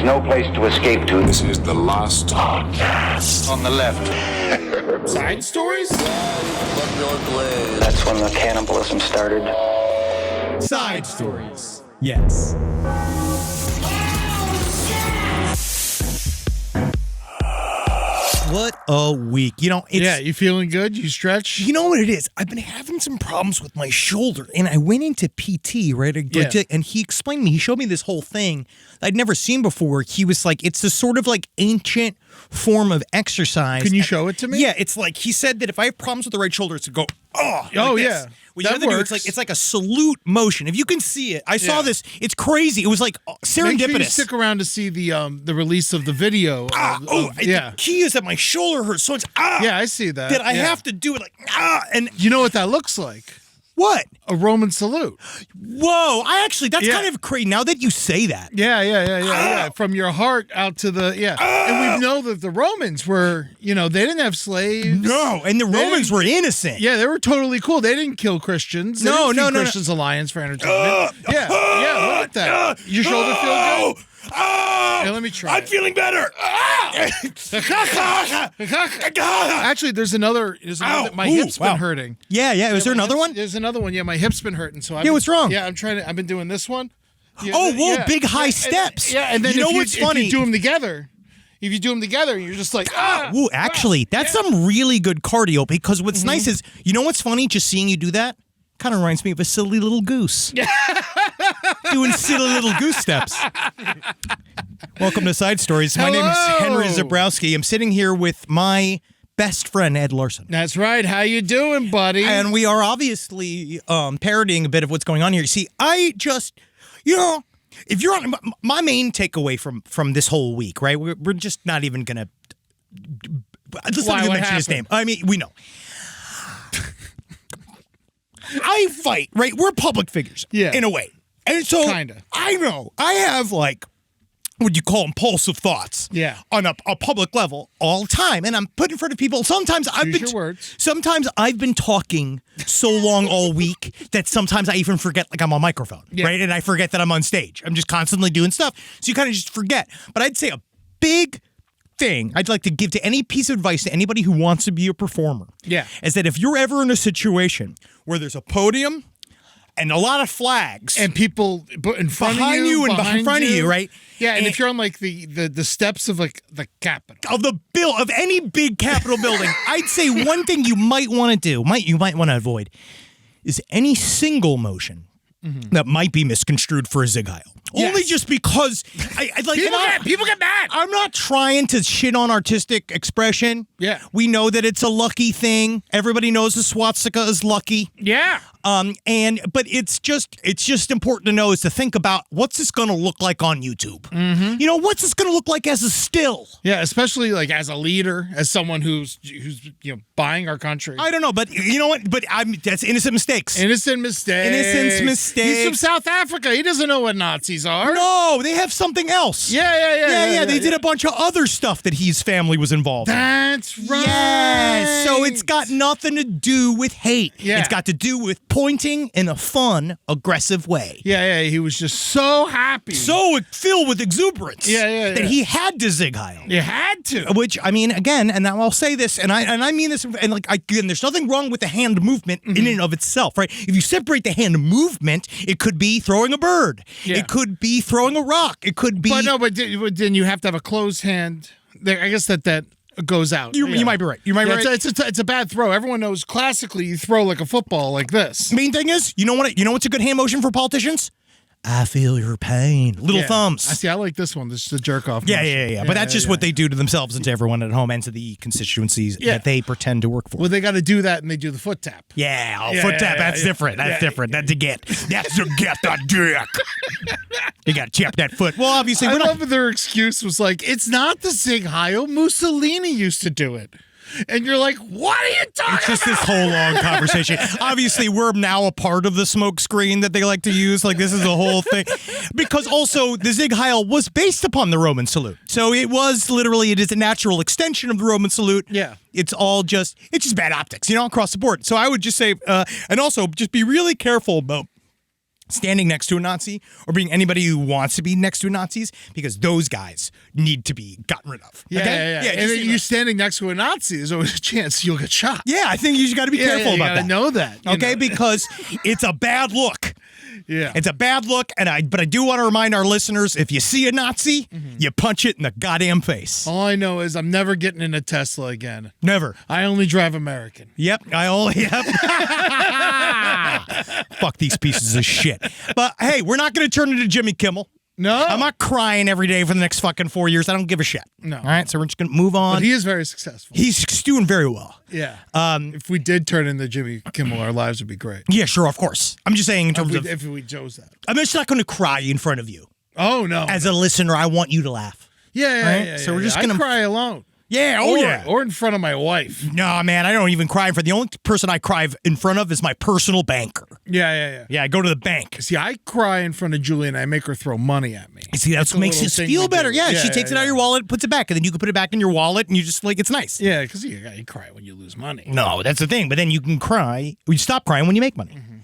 is no place to escape to. This is the last podcast. On the left. Side stories? That's when the cannibalism started. Side stories. Yes. What a week. You know, it's... Yeah, you feeling good? You stretch? You know what it is? I've been having some problems with my shoulder, and I went into PT, right? And he explained to me, he showed me this whole thing I'd never seen before. He was like, it's this sort of like ancient form of exercise. Can you show it to me? Yeah, it's like, he said that if I have problems with the right shoulder, it's to go, like oh, this. yeah. Well, you know what they do? It's like a salute motion. If you can see it, I saw this. It's crazy. It was like serendipitous. Make sure you stick around to see the release of the video. The key is that my shoulder hurts so much. Yeah, I see that. That I have to do it like and you know what that looks like? What? A Roman salute. Whoa! That's kind of crazy. Now that you say that. Yeah. From your heart out to the and we know that the Romans were, they didn't have slaves. No, and the Romans were innocent. Yeah, they were totally cool. They didn't kill Christians. No. Christians Alliance for entertainment. Look at that. Your shoulder feel good? Oh, yeah, let me try. I'm feeling better. Actually, there's another. My hip's been hurting. Yeah. Is there another one? There's another one. Yeah, my hip's been hurting. So what's wrong? Yeah, I've been doing this one. Big high steps. And then what's funny? If you do them together. You're just like, actually, that's some really good cardio because what's nice is, what's funny? Just seeing you do that kind of reminds me of a silly little goose. Doing silly little goose steps. Welcome to Side Stories. My name is Henry Zabrowski. I'm sitting here with my best friend, Ed Larson. That's right. How you doing, buddy? And we are obviously parodying a bit of what's going on here. You see, I just, if you're on my main takeaway from this whole week, right? We're just not even gonna. Let's not even mention his name. I mean, we know. I fight, right? We're public figures, in a way, and so kinda. I know I have like what you call impulsive thoughts, on a public level all the time, and I'm put in front of people. Sometimes Sometimes I've been talking so long all week that sometimes I even forget like I'm on microphone, right? And I forget that I'm on stage. I'm just constantly doing stuff, so you kind of just forget. But I'd say a big thing I'd like to give to any piece of advice to anybody who wants to be a performer, is that if you're ever in a situation where there's a podium and a lot of flags and people in front behind of you and in front of you, right? Yeah, and if you're on like the steps of like the Capitol of any big Capitol building, I'd say one thing you might want to do, you might want to avoid, is any single motion that might be misconstrued for a Zig Heil. Only just because I like people get mad. I'm not trying to shit on artistic expression. Yeah. We know that it's a lucky thing. Everybody knows the swastika is lucky. Yeah. But it's just important to know is to think about what's this going to look like on YouTube. What's this going to look like as a still? Yeah, especially like as a leader, as someone who's buying our country. I don't know, but you know what? But that's innocent mistakes. Innocent mistakes. He's from South Africa. He doesn't know what Nazis are. No, they have something else. Yeah. They did a bunch of other stuff that his family was involved in. That's right. Yes. So it's got nothing to do with hate. Yeah. It's got to do with pointing in a fun, aggressive way. Yeah. He was just so happy. So filled with exuberance. That he had to Zig Heil. You had to. Which, I mean, again, and now I'll say this, and I mean this, and like, again, there's nothing wrong with the hand movement in and of itself, right? If you separate the hand movement, it could be throwing a bird. Yeah. It could be throwing a rock. It could be... But then you have to have a closed hand. I guess that goes out. You might be right. You might be right. It's a bad throw. Everyone knows classically you throw like a football like this. Main thing is, you know what's a good hand motion for politicians? I feel your pain. Little thumbs. I see. I like this one. This is the jerk off. Yeah. But that's just what they do to themselves and to everyone at home and to the constituencies that they pretend to work for. Well, they got to do that, and they do the foot tap. Foot tap. That's different. That's different. That's to get. That's to get the dick. You got to tap that foot. Well, obviously, I love their excuse was like, it's not the Zig Heil. Mussolini used to do it. And you're like, what are you talking about? It's just this whole long conversation. Obviously, we're now a part of the smoke screen that they like to use. Like, this is the whole thing. Because also, the Zig Heil was based upon the Roman salute. So it is a natural extension of the Roman salute. Yeah. It's just bad optics, across the board. So I would just say, and also just be really careful about standing next to a Nazi or being anybody who wants to be next to a Nazis, because those guys need to be gotten rid of. Yeah, okay? yeah. And then you're standing next to a Nazi, there's always a chance you'll get shot. Yeah, I think you got to be careful about that. You gotta know that. Okay, because it's a bad look. Yeah. It's a bad look, but I do want to remind our listeners, if you see a Nazi, you punch it in the goddamn face. All I know is I'm never getting in a Tesla again. Never. I only drive American. Yep. Fuck these pieces of shit. But hey, we're not going to turn into Jimmy Kimmel. No. I'm not crying every day for the next fucking 4 years. I don't give a shit. No. All right, so we're just going to move on. But he is very successful. He's doing very well. Yeah. If we did turn into Jimmy Kimmel, our lives would be great. Yeah, sure, of course. I'm just saying in terms of... If we chose that. I'm just not going to cry in front of you. Oh, no. As a listener, I want you to laugh. Yeah. So we're just going going to cry alone. Yeah, Or in front of my wife. No, man, I don't even cry in front. The only person I cry in front of is my personal banker. Yeah. Yeah, I go to the bank. See, I cry in front of Julie and I make her throw money at me. See, that's what makes us feel better. Yeah, she takes it out of your wallet, puts it back, and then you can put it back in your wallet, and you just it's nice. Yeah, because you cry when you lose money. No, that's the thing. But then you can cry. You stop crying when you make money. Mm-hmm.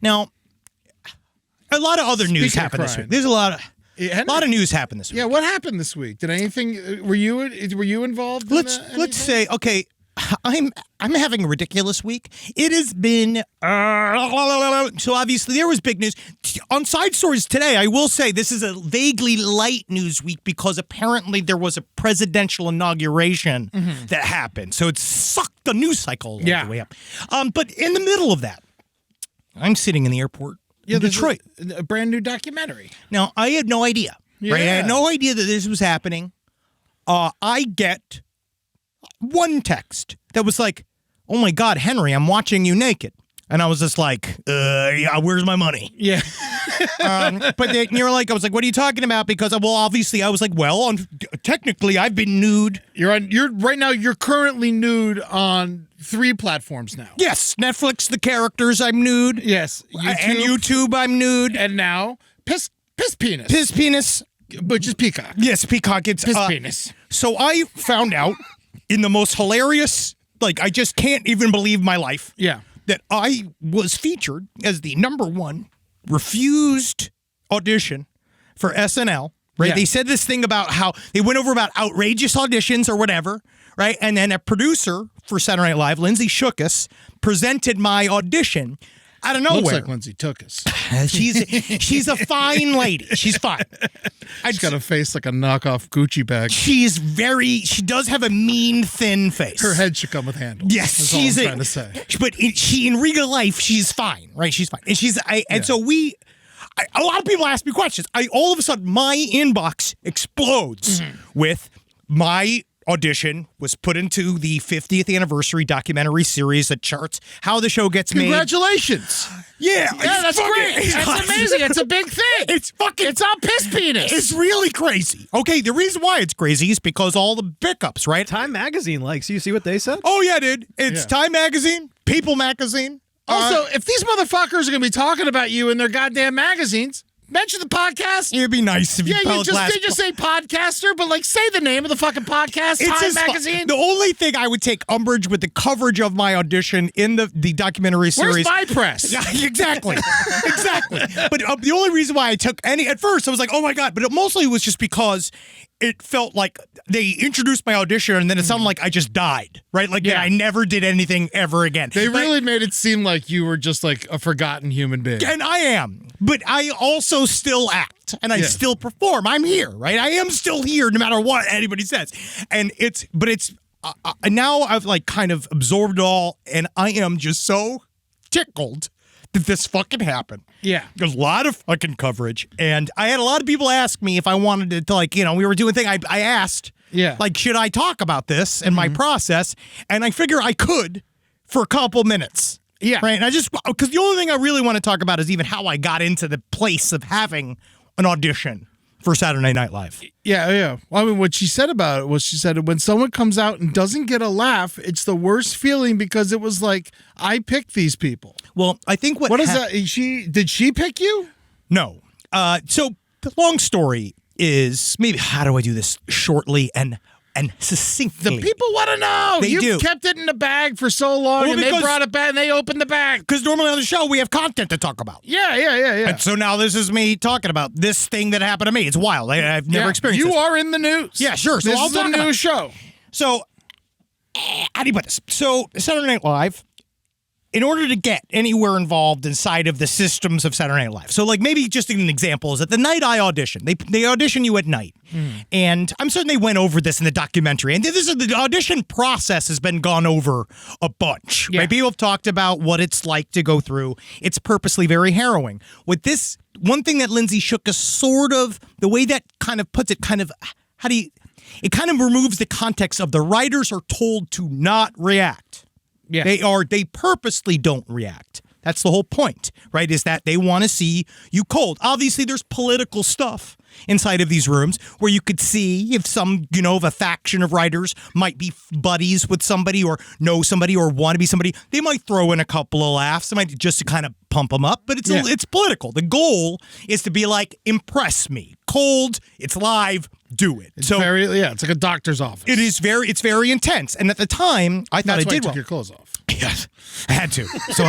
Now, a lot of other news happened this week. There's a lot of news happened this week. Yeah, what happened this week? Did anything? Were you involved? Let's say, okay, I'm having a ridiculous week. It has been so obviously there was big news on side stories today. I will say this is a vaguely light news week because apparently there was a presidential inauguration that happened, so it sucked the news cycle all the way up. But in the middle of that, I'm sitting in the airport. Yeah, Detroit. A brand new documentary. Now, I had no idea. Yeah. Right? I had no idea that this was happening. I get one text that was like, "Oh my God, Henry, I'm watching you naked." And I was just like, yeah, where's my money? Yeah. But then you're like, I was like, what are you talking about? Because, well, obviously I was like, well, technically I've been nude. Right now, you're currently nude on 3 platforms now. Yes. Netflix, the characters, I'm nude. Yes. And YouTube, I'm nude. And now, Piss Penis. Piss Penis. But just Peacock. Yes, Peacock. It's Piss Penis. So I found out in the most hilarious, I just can't even believe my life. Yeah. That I was featured as the #1 refused audition for SNL, right? Yeah. They said this thing about how they went over about outrageous auditions or whatever, right? And then a producer for Saturday Night Live, Lindsay Shookus, presented my audition out of nowhere. Looks like Lindsay took us. She's a fine lady. She's fine. She's got a face like a knockoff Gucci bag. She does have a mean, thin face. Her head should come with handles. Yes, that's all I'm trying to say. But in real life, she's fine, right? She's fine, and so a lot of people ask me questions. All of a sudden, my inbox explodes with my audition was put into the 50th anniversary documentary series that charts how the show gets made. Congratulations. Yeah, that's great. That's amazing. It's a big thing. It's on Piss Penis. It's really crazy. Okay, the reason why it's crazy is because all the pickups, right? Time Magazine likes you. See what they said? Oh, yeah, dude. It's Time Magazine, People Magazine. Also, if these motherfuckers are going to be talking about you in their goddamn magazines, mention the podcast. It'd be nice if you they just say podcaster, but say the name of the fucking podcast. Time Magazine. The only thing I would take umbrage with the coverage of my audition in the documentary series. Where's my press? Yeah, exactly. But the only reason why I took at first I was like, oh my God, but it mostly was just because it felt like they introduced my audition and then it sounded like I just died, right? That I never did anything ever again. They really made it seem like you were just like a forgotten human being. And I am, but I also still act and I still perform. I'm here, right? I am still here no matter what anybody says. And now I've kind of absorbed it all and I am just so tickled that this fucking happened. Yeah. There's a lot of fucking coverage. And I had a lot of people ask me if I wanted to we were doing a thing. I asked, should I talk about this and my process? And I figure I could for a couple minutes. Yeah. Right. And because the only thing I really want to talk about is even how I got into the place of having an audition for Saturday Night Live. Yeah. Well, I mean, what she said about it was she said when someone comes out and doesn't get a laugh, it's the worst feeling because it was like, I picked these people. Well, I think what is that? Did she pick you? No. So the long story is maybe how do I do this shortly and and succinctly. The people want to know. They You've do. kept it in the bag for so long, and they brought it back, and they opened the bag. Because normally on the show, we have content to talk about. Yeah. And so now this is me talking about this thing that happened to me. It's wild. I've never experienced You this. are in the news. Yeah, sure. So this I'll is talk a about news show. So, how do you put this? So, Saturday Night Live, in order to get anywhere involved inside of the systems of Saturday Night Live. So, like, maybe just an example is that the night I audition, they audition you at night. And I'm certain they went over this in the documentary. And the audition process has been gone over a bunch. Yeah. Right? People have talked about what it's like to go through. It's purposely very harrowing. With this, one thing that Lindsay Shook is sort of, the way that kind of puts it, it kind of removes the context of the writers are told to not react. Yeah. They purposely don't react. That's the whole point, right? Is that they want to see you cold. Obviously, there's political stuff inside of these rooms where you could see if some, of a faction of writers might be buddies with somebody or know somebody or want to be somebody. They might throw in a couple of laughs. They might just to kind of pump them up, but it's political. The goal is to be like, impress me. Cold, it's live, do it. It's it's like a doctor's office. It's very intense. And at the time, I thought That's I why did you took well. your clothes off. Yes, I had to. So,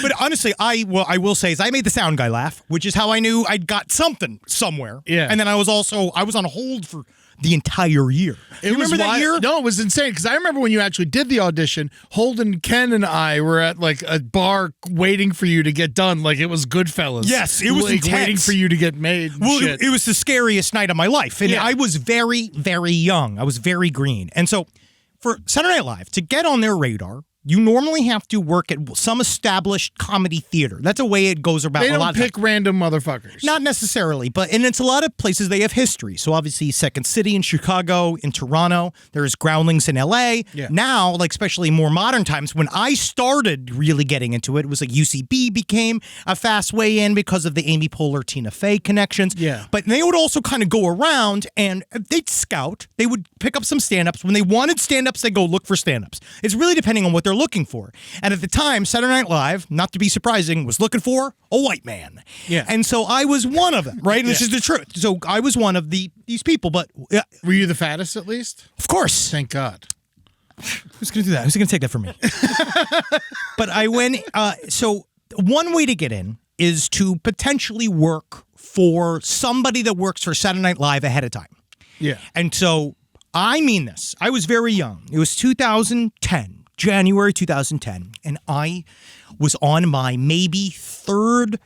but honestly, I will say is I made the sound guy laugh, which is how I knew I'd got something somewhere. Yeah. And then I was on hold for the entire year. You remember that year? No, it was insane because I remember when you actually did the audition, Holden, Ken, and I were at like a bar waiting for you to get done, like it was Goodfellas. Yes, it was like intense. waiting for you to get made. Well, shit. it was the scariest night of my life, and I was very, very young. I was very green, and so for Saturday Night Live to get on their radar, you normally have to work at some established comedy theater. That's a way it goes about. They a lot don't pick random motherfuckers. Not necessarily, and it's a lot of places they have history. So obviously Second City in Chicago, in Toronto, there's Groundlings in LA. Yeah. Now, like especially more modern times, when I started really getting into it, it was like UCB became a fast way in because of the Amy Poehler, Tina Fey connections. Yeah. But they would also kind of go around and they'd scout. They would pick up some stand-ups. When they wanted stand-ups, they'd go look for stand-ups. It's really depending on what they're looking for. And at the time, Saturday Night Live, not to be surprising, was looking for a white man. Yeah. And so I was one of them, right? And this is the truth. So I was one of these people, but Were you the fattest at least? of course. Thank God. Who's going to do that? Who's going to take that from me? But I went, so one way to get in is to potentially work for somebody that works for Saturday Night Live ahead of time. Yeah. And so I mean this. I was very young. It was 2010. January 2010, and I was on my maybe third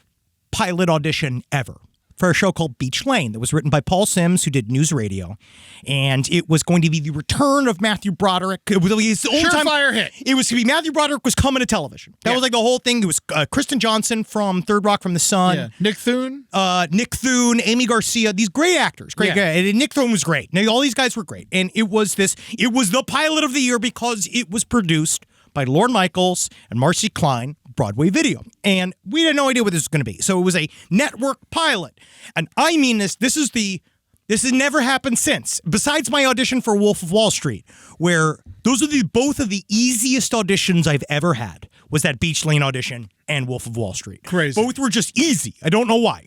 pilot audition ever for a show called Beach Lane that was written by Paul Sims, who did news radio, and it was going to be the return of Matthew Broderick. It was the only Surefire hit. It was to be Matthew Broderick was coming to television. That was like the whole thing. It was Kristen Johnson from Third Rock from the Sun. Yeah. Nick Thune. Nick Thune, Amy Garcia, these great actors. Great guys. And Nick Thune was great. Now, all these guys were great. And it was the pilot of the year because it was produced by Lorne Michaels and Marcy Klein, Broadway Video. And we had no idea what this was going to be. So it was a network pilot. And I mean this has never happened since. Besides my audition for Wolf of Wall Street, where those are both of the easiest auditions I've ever had, was that Beach Lane audition and Wolf of Wall Street. Crazy. Both were just easy. I don't know why.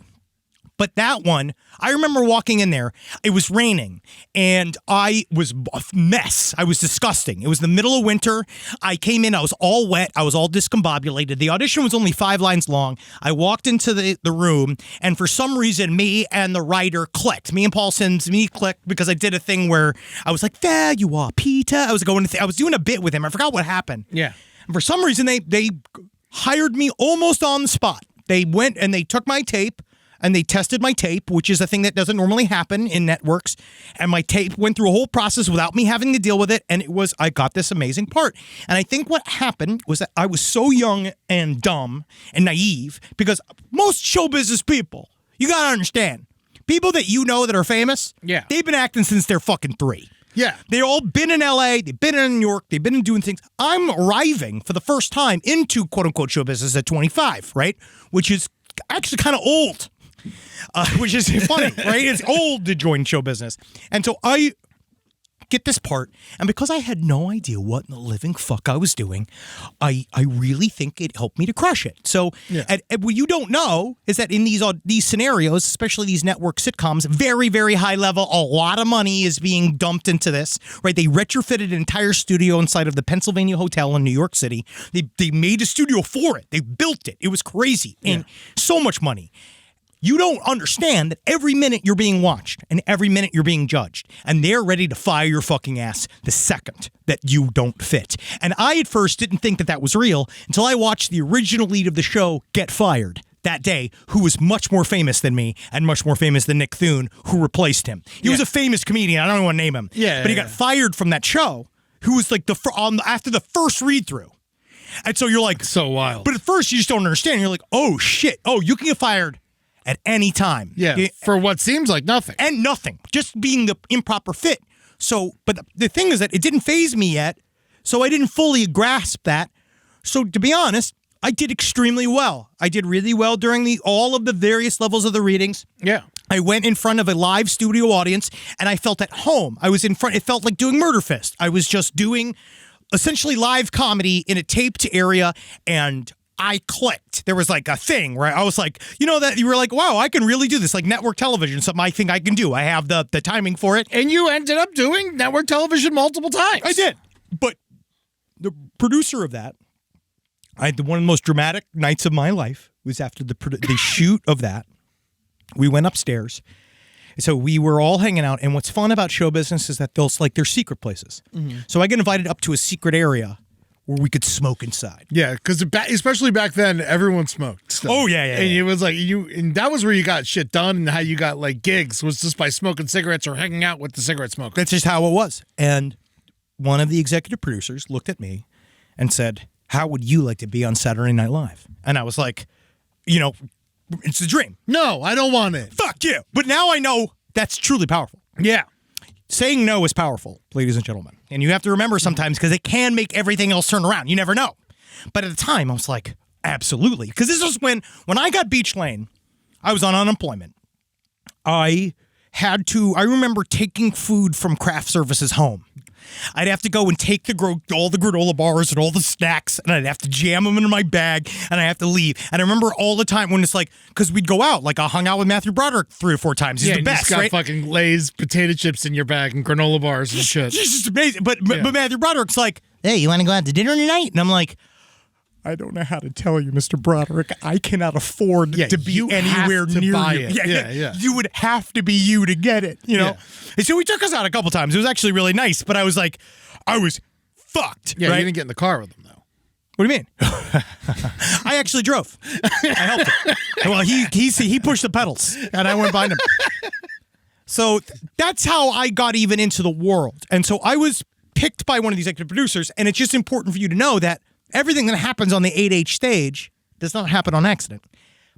But that one, I remember walking in there, it was raining, and I was a mess. I was disgusting. It was the middle of winter. I came in, I was all wet, I was all discombobulated. The audition was only 5 lines long. I walked into the room, and for some reason, me and the writer clicked. Me and Paul Sims, clicked because I did a thing where I was like, there you are, Peter. I was doing a bit with him. I forgot what happened. Yeah. And for some reason, they hired me almost on the spot. They went and they took my tape, and they tested my tape, which is a thing that doesn't normally happen in networks. And my tape went through a whole process without me having to deal with it. And I got this amazing part. And I think what happened was that I was so young and dumb and naive because most show business people, you got to understand, people that that are famous, they've been acting since they're fucking 3. Yeah. They've all been in LA, they've been in New York, they've been doing things. I'm arriving for the first time into quote unquote show business at 25, right? Which is actually kind of old. Which is funny, right? It's old to join show business. And so I get this part. And because I had no idea what in the living fuck I was doing, I really think it helped me to crush it. So and what you don't know is that in these scenarios, especially these network sitcoms, very, very high level, a lot of money is being dumped into this, right? They retrofitted an entire studio inside of the Pennsylvania Hotel in New York City. They made a studio for it. They built it. It was crazy. And so much money. You don't understand that every minute you're being watched and every minute you're being judged, and they're ready to fire your fucking ass the second that you don't fit. And I at first didn't think that was real until I watched the original lead of the show get fired that day, who was much more famous than me and much more famous than Nick Thune, who replaced him. He was a famous comedian. I don't even want to name him. But he got fired from that show, who was like after the first read through. And so you're like, so wild. But at first you just don't understand. You're like, oh shit. Oh, you can get fired at any time. For what seems like nothing. And nothing. Just being the improper fit. So, but the thing is that it didn't faze me yet, so I didn't fully grasp that. So to be honest, I did extremely well. I did really well during all of the various levels of the readings. Yeah. I went in front of a live studio audience, and I felt at home. I was in front. It felt like doing Murder Fist. I was just doing essentially live comedy in a taped area, and I clicked. There was like a thing where I was like, that you were like, wow, I can really do this, like network television, something I think I can do. I have the timing for it. And you ended up doing network television multiple times. I did. But the producer of that, I had one of the most dramatic nights of my life was after the shoot of that. We went upstairs. So we were all hanging out. And what's fun about show business is that they're secret places. Mm-hmm. So I get invited up to a secret area where we could smoke inside. Yeah, because especially back then, everyone smoked stuff. Oh, yeah. And it was like, and that was where you got shit done, and how you got like gigs was just by smoking cigarettes or hanging out with the cigarette smokers. That's just how it was. And one of the executive producers looked at me and said, how would you like to be on Saturday Night Live? And I was like, it's a dream. No, I don't want it. Fuck you. But now I know that's truly powerful. Yeah. Saying no is powerful, ladies and gentlemen. And you have to remember sometimes, because it can make everything else turn around. You never know. But at the time, I was like, absolutely. Because this was when I got Beach Lane, I was on unemployment. I remember taking food from craft services home. I'd have to go and take all the granola bars and all the snacks, and I'd have to jam them into my bag, and I have to leave. And I remember all the time when it's like, because we'd go out, like I hung out with Matthew Broderick 3 or 4 times. He's the best, you just got right? fucking Lay's potato chips in your bag and granola bars and shit. He's just amazing. But Matthew Broderick's like, hey, you want to go out to dinner tonight? And I'm like, I don't know how to tell you, Mr. Broderick. I cannot afford to be anywhere near you. Yeah. You would have to be you to get it, Yeah. And so he took us out a couple times. It was actually really nice, but I was like, I was fucked. Yeah, right? you didn't get in the car with him, though. What do you mean? I actually drove. I helped him. Well, he pushed the pedals, and I went behind him. So that's how I got even into the world. And so I was picked by one of these executive producers, and it's just important for you to know that everything that happens on the 8H stage does not happen on accident.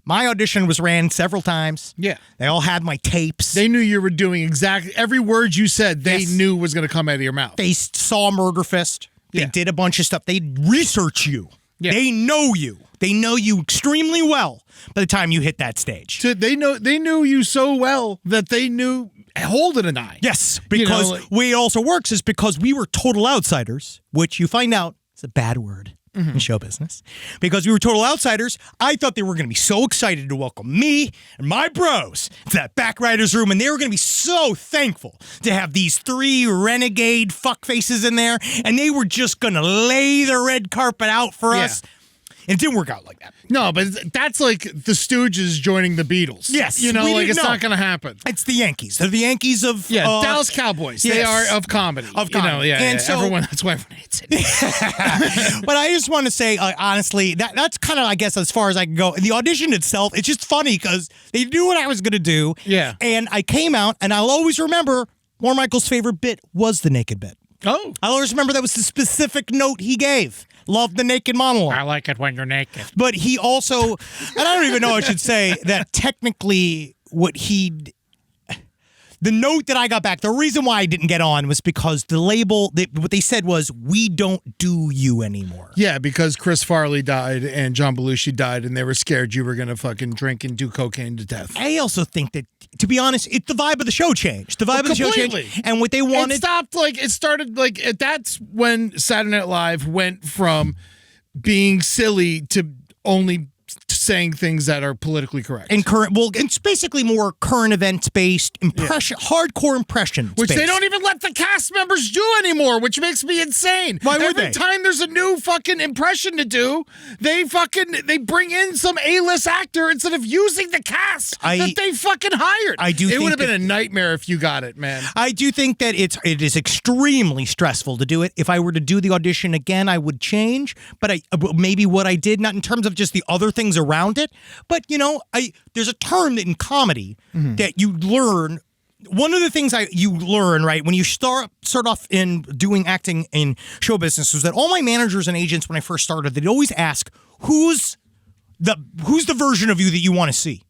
My audition was ran several times. Yeah. They all had my tapes. They knew you were doing exactly every word you said, they knew was going to come out of your mouth. They saw Murder Fist. They did a bunch of stuff. They research you. Yeah. They know you. They know you extremely well by the time you hit that stage. So they knew you so well that they knew Holden and I. Yes, because the way it also works is because we were total outsiders, which you find out is a bad word. Mm-hmm. In show business. Because we were total outsiders, I thought they were going to be so excited to welcome me and my bros to that back writer's room, and they were going to be so thankful to have these 3 renegade fuckfaces in there, and they were just going to lay the red carpet out for us. And it didn't work out like that. No, but that's like the Stooges joining the Beatles. Yes. It's not going to happen. It's the Yankees. They're the Yankees of... Dallas Cowboys. Yes. They are of comedy. Of comedy. So, that's why everyone hates it. But I just want to say, honestly, that's kind of, I guess, as far as I can go. The audition itself, it's just funny because they knew what I was going to do. Yeah. And I came out, and I'll always remember Lorne Michaels' favorite bit was the naked bit. Oh. I'll always remember that was the specific note he gave. Loved the naked monologue. I like it when you're naked. But he also, and I don't even know I should say that technically the note that I got back, the reason why I didn't get on was because the label, what they said was, we don't do you anymore. Yeah, because Chris Farley died and John Belushi died, and they were scared you were going to fucking drink and do cocaine to death. I also think that, to be honest, the vibe of the show changed. The vibe of the show changed. And what they wanted... It started, that's when Saturday Night Live went from being silly to only saying things that are politically correct. And it's basically more current events based hardcore impressions. Which they don't even let the cast members do anymore, which makes me insane. Why would they? Every time there's a new fucking impression to do, they bring in some A-list actor instead of using the cast that they fucking hired. It would have been a nightmare if you got it, man. I do think that it is extremely stressful to do it. If I were to do the audition again, I would change, but maybe what I did, not in terms of just the other things around it, but there's a term in comedy that you learn. One of the things you learn, right, when you start off in doing acting in show business, was that all my managers and agents, when I first started, they'd always ask, who's the version of you that you want to see?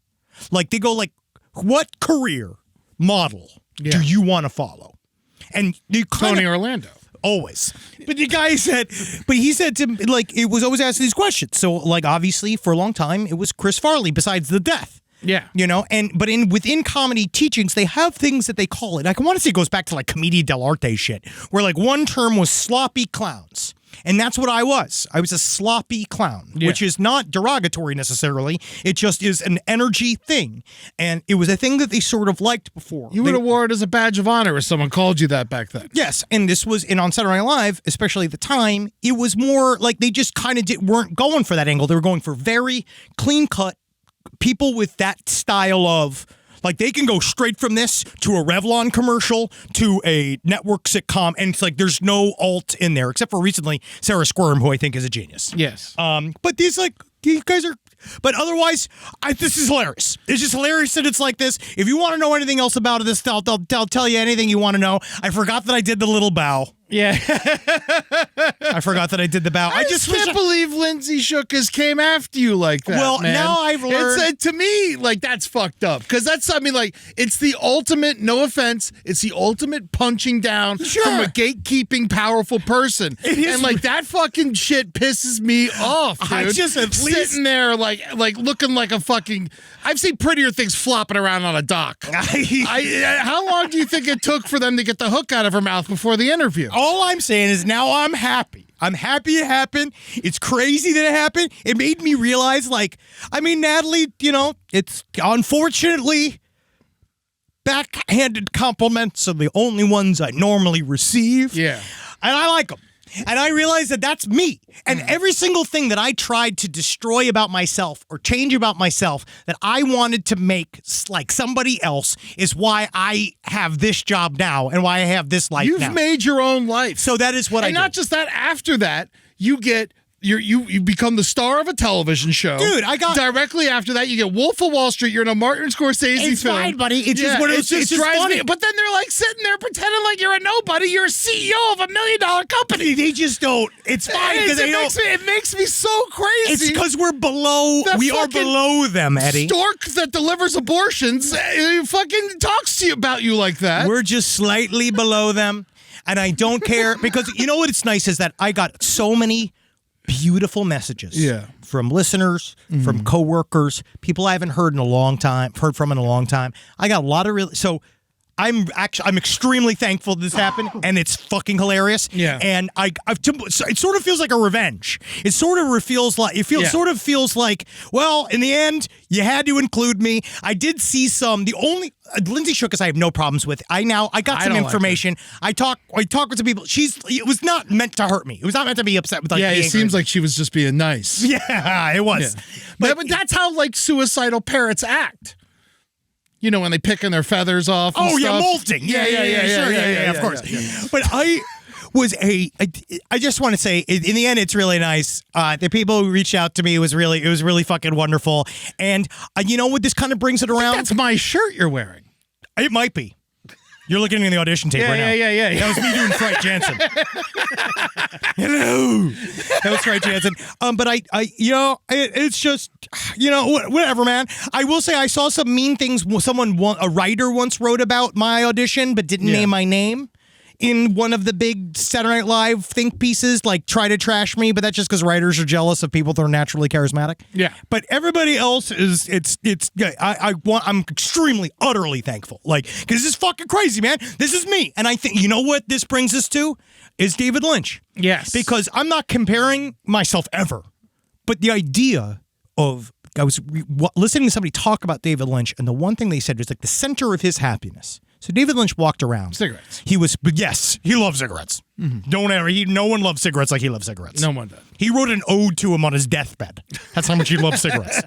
Like, they go like, what career model do you want to follow? And you Tony Orlando. Always. But he said to me, like, it was always asking these questions. So, like, obviously, for a long time, it was Chris Farley, besides the death. Yeah. But within comedy teachings, they have things that they call it. I want to say it goes back to, like, commedia dell'arte shit, where, like, one term was sloppy clowns. And that's what I was. I was a sloppy clown, which is not derogatory necessarily. It just is an energy thing. And it was a thing that they sort of liked before. You would have wore it as a badge of honor if someone called you that back then. Yes. And this was, on Saturday Night Live, especially at the time, it was more like they just kind of weren't going for that angle. They were going for very clean-cut people with that style of... Like, they can go straight from this to a Revlon commercial to a network sitcom, and it's like there's no alt in there, except for recently Sarah Squirm, who I think is a genius. Yes. But these guys are... But otherwise, this is hilarious. It's just hilarious that it's like this. If you want to know anything else about this, I'll tell you anything you want to know. I forgot that I did the little bow. Yeah. I forgot that I did the bow. I just can't believe Lindsay Shookus came after you like that. Well, man. now I've learned. To me, like, that's fucked up. Because it's the ultimate, no offense, it's the ultimate punching down from a gatekeeping, powerful person. And, like, that fucking shit pisses me off, dude. I just at least sitting there, like looking like a fucking. I've seen prettier things flopping around on a dock. How long do you think it took for them to get the hook out of her mouth before the interview? All I'm saying is now I'm happy. I'm happy it happened. It's crazy that it happened. It made me realize, Natalie, it's unfortunately backhanded compliments are the only ones I normally receive. Yeah. And I like them. And I realized that that's me. And every single thing that I tried to destroy about myself or change about myself that I wanted to make like somebody else is why I have this job now and why I have this life now. You've made your own life. So that is what I do. And not just that, after that, you get... You become the star of a television show. Dude, directly after that, you get Wolf of Wall Street. You're in a Martin Scorsese film. It's fine, buddy. It's just what it's just drives funny. me. But then they're like sitting there pretending like you're a nobody. You're a CEO of $1 million company. They just don't. It's fine because they don't. It makes me so crazy. It's because we're below. We are below them, Eddie. Stork that delivers abortions fucking talks to you about you like that. We're just slightly below them, and I don't care because you know what? It's nice is that I got so many beautiful messages from listeners, from coworkers, people I haven't heard from in a long time. I got a lot of so I'm extremely thankful this happened, and it's fucking hilarious. Yeah, and it sort of feels like a revenge. It sort of feels like well, in the end, you had to include me. I did see the only Lindsay Shookus I have no problems with. I got some information. I talked with some people. It was not meant to hurt me. It was not meant to be upset with. It seems like she was just being nice. Yeah, it was. Yeah. But that's how suicidal parrots act. When they picking their feathers off. And stuff. Molting. Yeah, of course. Yeah. But I just want to say, in the end, it's really nice. The people who reached out to me, it was really fucking wonderful. And you know what? This kind of brings it around. That's my shirt you're wearing. It might be. You're looking in the audition tape right now. Yeah. That was me doing Fright Jansen. Hello. That was Fright Jansen. But it's just, whatever, man. I will say I saw some mean things. A writer once wrote about my audition, but didn't name my name in one of the big Saturday Night Live think pieces, like try to trash me, but that's just because writers are jealous of people that are naturally charismatic. Yeah. But everybody else I'm extremely, utterly thankful. Like, because this is fucking crazy, man. This is me. And I think, you know what this brings us to? Is David Lynch. Yes. Because I'm not comparing myself ever, but the idea of, I was listening to somebody talk about David Lynch, and the one thing they said was like the center of his happiness. So David Lynch walked around. Cigarettes. He loves cigarettes. Mm-hmm. No one loves cigarettes like he loves cigarettes. No one does. He wrote an ode to him on his deathbed. That's how much he loved cigarettes.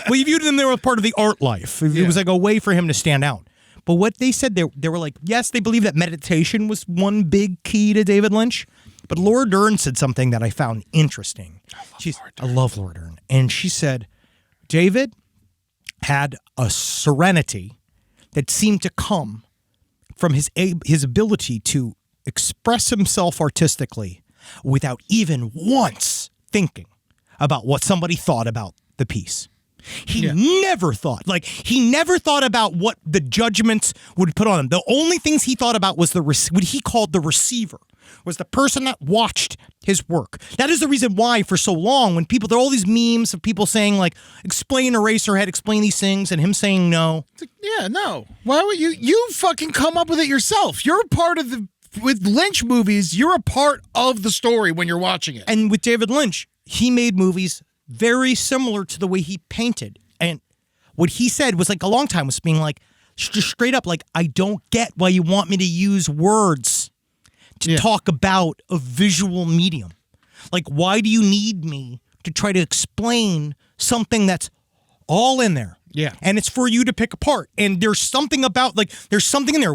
Well, he viewed them, they were part of the art life. It was like a way for him to stand out. But what they said, they were like, yes, they believe that meditation was one big key to David Lynch. But Laura Dern said something that I found interesting. I love Laura Dern. And she said, David had a serenity that seemed to come from his ability to express himself artistically without even once thinking about what somebody thought about the piece. He never thought about what the judgments would put on him. The only things he thought about was what he called the receiver, was the person that watched his work. That is the reason why for so long, when there are all these memes of people saying like, explain Eraserhead, explain these things, and him saying no. No. Why would you fucking come up with it yourself? You're a part of with Lynch movies, you're a part of the story when you're watching it. And with David Lynch, he made movies very similar to the way he painted. And what he said was like a long time was being like, just straight up, like, I don't get why you want me to use words to talk about a visual medium. Like, why do you need me to try to explain something that's all in there? Yeah. And it's for you to pick apart. And there's something in there.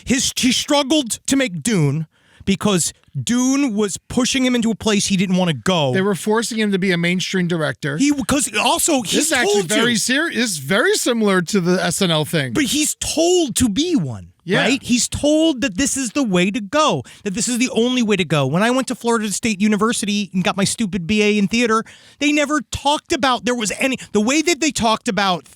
He struggled to make Dune because Dune was pushing him into a place he didn't want to go. They were forcing him to be a mainstream director. This is actually very serious. It's very similar to the SNL thing. But he's told to be one. Yeah. Right? He's told that this is the way to go, that this is the only way to go. When I went to Florida State University and got my stupid BA in theater, they never talked about the way that they talked about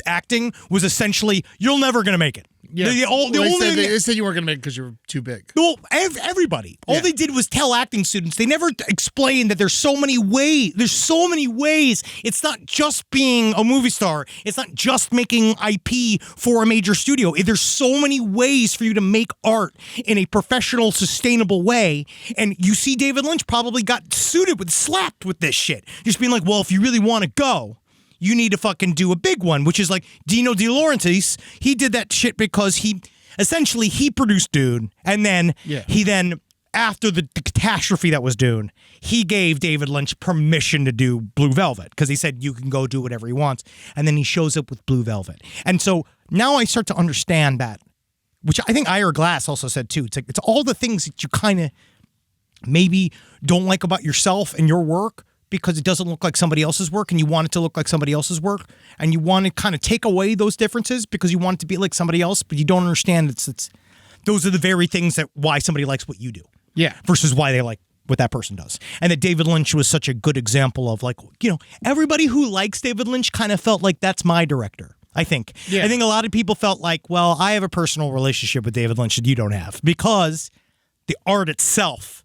acting was essentially, you're never going to make it. Yeah. They said you weren't going to make it because you were too big. Well, everybody. All they did was tell acting students. They never explained that there's so many ways. There's so many ways. It's not just being a movie star. It's not just making IP for a major studio. There's so many ways for you to make art in a professional, sustainable way. And you see David Lynch probably got slapped with this shit. Just being like, well, if you really want to go, you need to fucking do a big one, which is like Dino De Laurentiis. He did that shit because he produced Dune, and then after the catastrophe that was Dune, he gave David Lynch permission to do Blue Velvet because he said you can go do whatever he wants, and then he shows up with Blue Velvet. And so now I start to understand that, which I think Ira Glass also said too. It's all the things that you kind of maybe don't like about yourself and your work, because it doesn't look like somebody else's work and you want it to look like somebody else's work, and you want to kind of take away those differences because you want it to be like somebody else, but you don't understand it's those are the very things that why somebody likes what you do. Yeah. Versus why they like what that person does. And that David Lynch was such a good example of like, everybody who likes David Lynch kind of felt like that's my director. I think. Yeah. I think a lot of people felt like, well, I have a personal relationship with David Lynch that you don't have because the art itself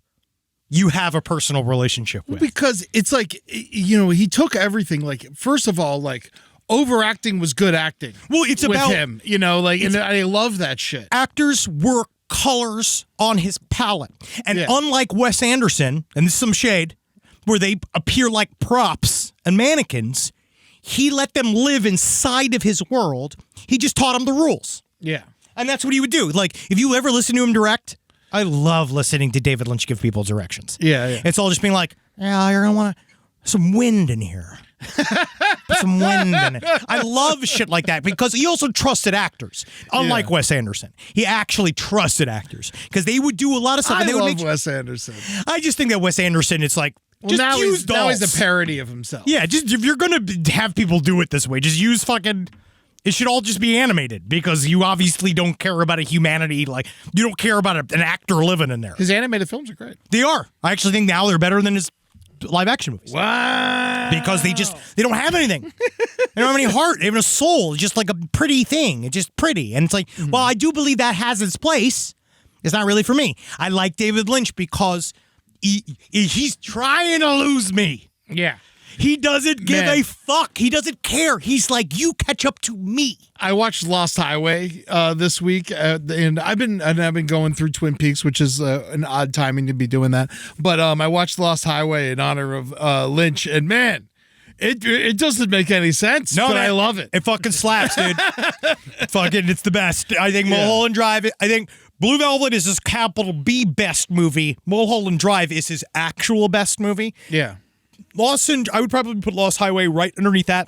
you have a personal relationship with. Because it's like, he took everything. Like, first of all, like, overacting was good acting. Well, it's with about him, and I love that shit. Actors work colors on his palette. And unlike Wes Anderson, and this is some shade, where they appear like props and mannequins, he let them live inside of his world. He just taught them the rules. Yeah. And that's what he would do. Like, if you ever listen to him direct, I love listening to David Lynch give people directions. Yeah. It's all just being like, yeah, you're going to want some wind in here. Some wind in it. I love shit like that because he also trusted actors. Unlike Wes Anderson. He actually trusted actors because they would do a lot of stuff. I love Wes Anderson. I just think that Wes Anderson, it's like, now he's a parody of himself. Yeah, just if you're going to have people do it this way, just use fucking It should all just be animated because you obviously don't care about a humanity. Like, you don't care about an actor living in there. His animated films are great. They are. I actually think now they're better than his live action movies. Wow. Because they don't have anything. They don't have any heart. They have no soul. It's just like a pretty thing. It's just pretty. And it's like, well, I do believe that has its place. It's not really for me. I like David Lynch because he's trying to lose me. Yeah. He doesn't give a fuck. He doesn't care. He's like, you catch up to me. I watched Lost Highway this week, and I've been going through Twin Peaks, which is an odd timing to be doing that. But I watched Lost Highway in honor of Lynch, and man, it doesn't make any sense. No, but I love it. It fucking slaps, dude. It's the best. I think Mulholland Drive. I think Blue Velvet is his capital B best movie. Mulholland Drive is his actual best movie. Yeah. I would probably put Lost Highway right underneath that.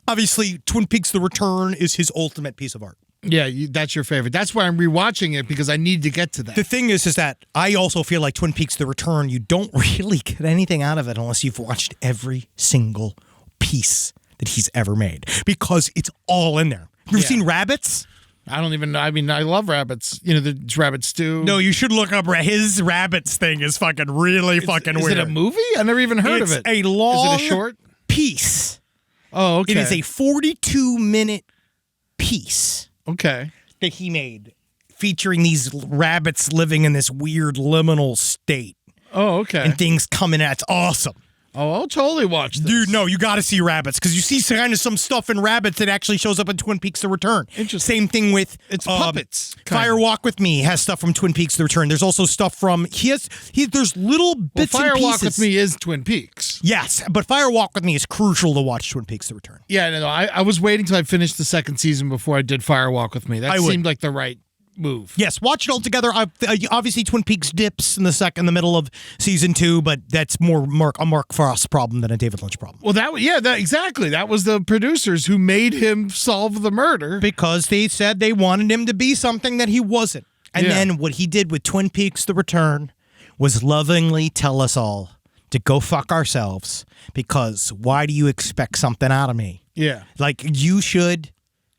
Obviously, Twin Peaks: The Return is his ultimate piece of art. Yeah, that's your favorite. That's why I'm rewatching it, because I need to get to that. The thing is that I also feel like Twin Peaks: The Return, you don't really get anything out of it unless you've watched every single piece that he's ever made, because it's all in there. Have you ever seen Rabbits? I don't even know. I mean, I love rabbits. You know, the rabbit stew. No, you should look up his rabbits thing is fucking really fucking weird. Is it a movie? I never even heard of it. It's a long Is it a short piece. Oh, okay. It is a 42-minute piece. Okay. That he made featuring these rabbits living in this weird liminal state. Oh, okay. And things coming at. It's awesome. Oh, I'll totally watch this. Dude, no, you got to see Rabbits, because you see kind of some stuff in Rabbits that actually shows up in Twin Peaks: The Return. Interesting. Same thing with it's puppets. Fire Walk with Me has stuff from Twin Peaks: The Return. There's also stuff from there's little bits and Fire pieces. Walk with Me is Twin Peaks. Yes, but Fire Walk with Me is crucial to watch Twin Peaks: The Return. Yeah, no, I was waiting till I finished the second season before I did Fire Walk with Me. That seemed like the right move. Yes, watch it all together. Obviously, Twin Peaks dips in the middle of season 2, but that's more a Mark Frost problem than a David Lynch problem. Well, exactly. That was the producers who made him solve the murder, because they said they wanted him to be something that he wasn't. And then what he did with Twin Peaks: The Return was lovingly tell us all to go fuck ourselves, because why do you expect something out of me? Yeah. Like, you should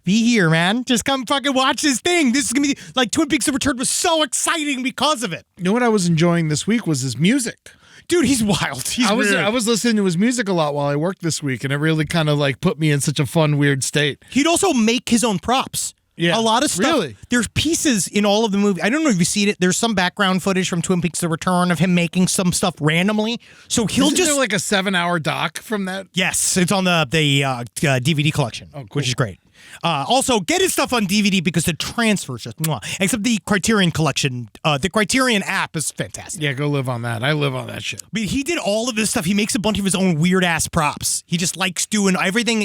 be here, man. Just come fucking watch this thing. This is going to be like Twin Peaks: The Return was so exciting because of it. You know what I was enjoying this week was his music. Dude, he's wild. I was listening to his music a lot while I worked this week, and it really kind of like put me in such a fun, weird state. He'd also make his own props. Yeah. A lot of stuff. Really? There's pieces in all of the movie. I don't know if you've seen it. There's some background footage from Twin Peaks: The Return of him making some stuff randomly. So he'll Isn't there like a 7-hour doc from that? Yes, it's on the DVD collection, which is great. Also, get his stuff on DVD because the transfer's just except the Criterion collection. The Criterion app is fantastic. Yeah, go live on that. I live on that shit. But he did all of this stuff. He makes a bunch of his own weird ass props. He just likes doing everything.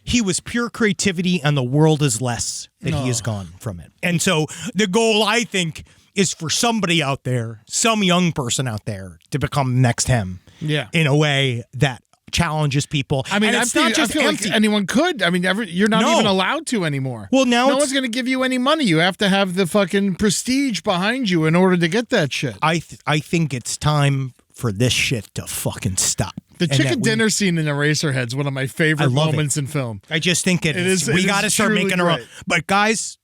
He was pure creativity, and the world is less that he has gone from it. And so the goal, I think, is for somebody out there, some young person out there, to become next him. Yeah. In a way that challenges people. I mean, and it's not just I feel empty. like anyone could. I mean, you're not even allowed to anymore. Well, now no one's going to give you any money. You have to have the fucking prestige behind you in order to get that shit. I think it's time for this shit to fucking stop. The chicken dinner scene in Eraserhead's one of my favorite moments in film. I just think it is. We got to start making our own. But guys,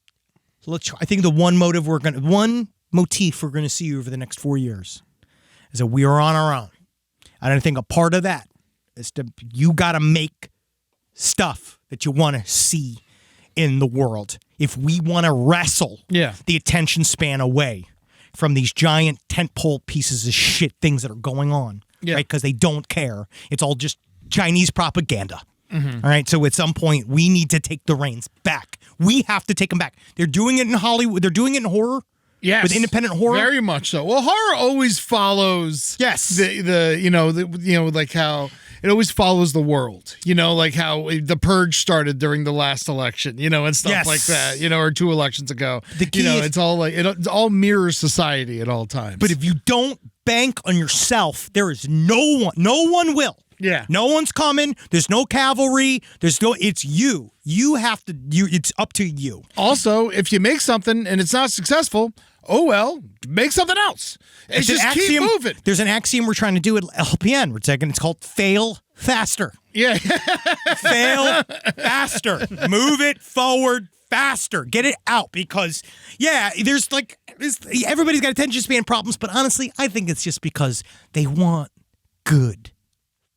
I think the one motif we're going to see over the next 4 years is that we are on our own. And I think a part of that is you got to make stuff that you want to see in the world. If we want to wrestle the attention span away from these giant tentpole pieces of shit, things that are going on, right? Because they don't care. It's all just Chinese propaganda. Mm-hmm. All right. So at some point, we need to take the reins back. We have to take them back. They're doing it in Hollywood. They're doing it in horror. Yes, with independent horror, very much so. Well, horror always follows. Yes, the like how it always follows the world. You know, like how the purge started during the last election. You know, and stuff like that. You know, or 2 elections ago. It's all like it all mirrors society at all times. But if you don't bank on yourself, there is no one will. Yeah. No one's coming. There's no cavalry. It's you. You have to, it's up to you. Also, if you make something and it's not successful, oh well, make something else. It's just keep moving. There's an axiom we're trying to do at LPN. It's called fail faster. Yeah. Fail faster. Move it forward faster. Get it out because, everybody's got attention span problems, but honestly, I think it's just because they want good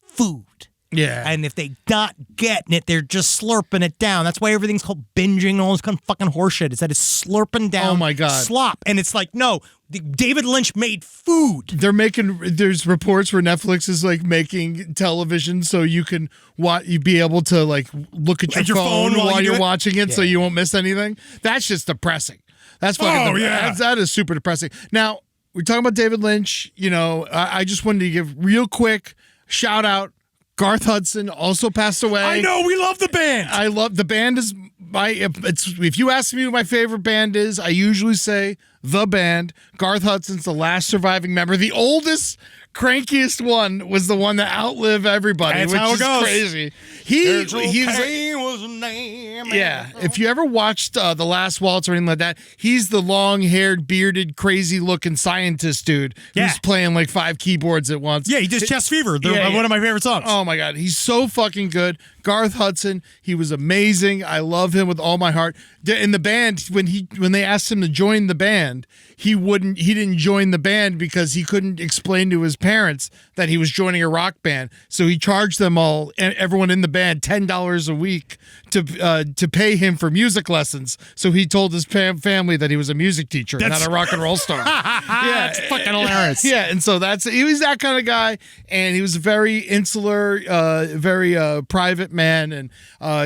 food. Yeah. And if they not getting it, they're just slurping it down. That's why everything's called binging and all this kind of fucking horseshit. Is that it's slurping down Oh my God. slop. And it's like, no, David Lynch made food. There's reports where Netflix is like making television so you can you be able to like look at your phone while you're watching it so you won't miss anything. That's just depressing. That's fucking that is super depressing. Now, we're talking about David Lynch. You know, I just wanted to give real quick shout out. Garth Hudson also passed away. I know, we love the band. I love the band is if you ask me who my favorite band is, I usually say the band. Garth Hudson's the last surviving member. The oldest, crankiest one was the one that outlived everybody, That's which how it is goes. crazy. Yeah, if you ever watched The Last Waltz or anything like that, he's the long-haired, bearded, crazy-looking scientist dude who's playing like 5 keyboards at once. Yeah, he does Chest Fever, one of my favorite songs. Oh my God, he's so fucking good. Garth Hudson, he was amazing. I love him with all my heart. In the band, when they asked him to join the band, he didn't join the band because he couldn't explain to his parents that he was joining a rock band. So he charged them all, everyone in the band, $10 a week to pay him for music lessons. So he told his family that he was a music teacher, not a rock and roll star. Yeah, it's fucking hilarious. Yeah, and so he was that kind of guy, and he was a very insular, very private man, and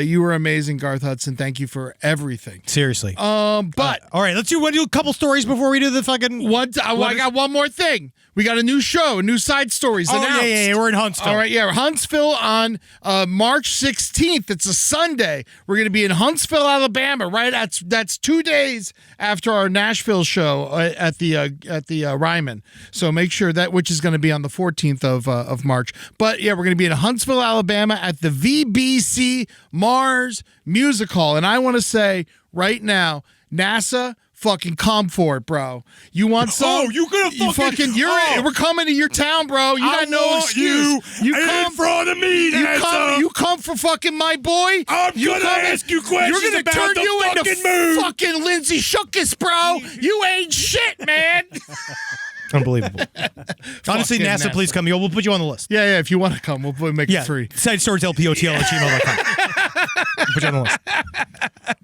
you were amazing, Garth Hudson. Thank you for everything. Seriously. But all right, let's do a couple stories before we do the fucking. I got one more thing. We got a new show, new side stories announced. Yeah, we're in Huntsville. All right, Huntsville on March 16th. It's a Sunday. We're going to be in Huntsville, Alabama. Right, that's 2 days after our Nashville show at the Ryman. So make sure which is going to be on the 14th of March. But yeah, we're going to be in Huntsville, Alabama at the VBC Mars Music Hall, and I want to say right now, NASA. Fucking come for it, bro. You want some? Oh, you gonna fucking we're coming to your town, bro. You got no excuse. You come in front of me. You come for fucking my boy. I'm gonna ask you questions. You're gonna about turn the you fucking into move. fucking Lindsay Shookus, bro. You ain't shit, man. Unbelievable. Honestly, Fucking NASA, please come. We'll put you on the list. Yeah. If you want to come, we'll make it free. Side stories LPOTL@gmail.com. Put you on the list.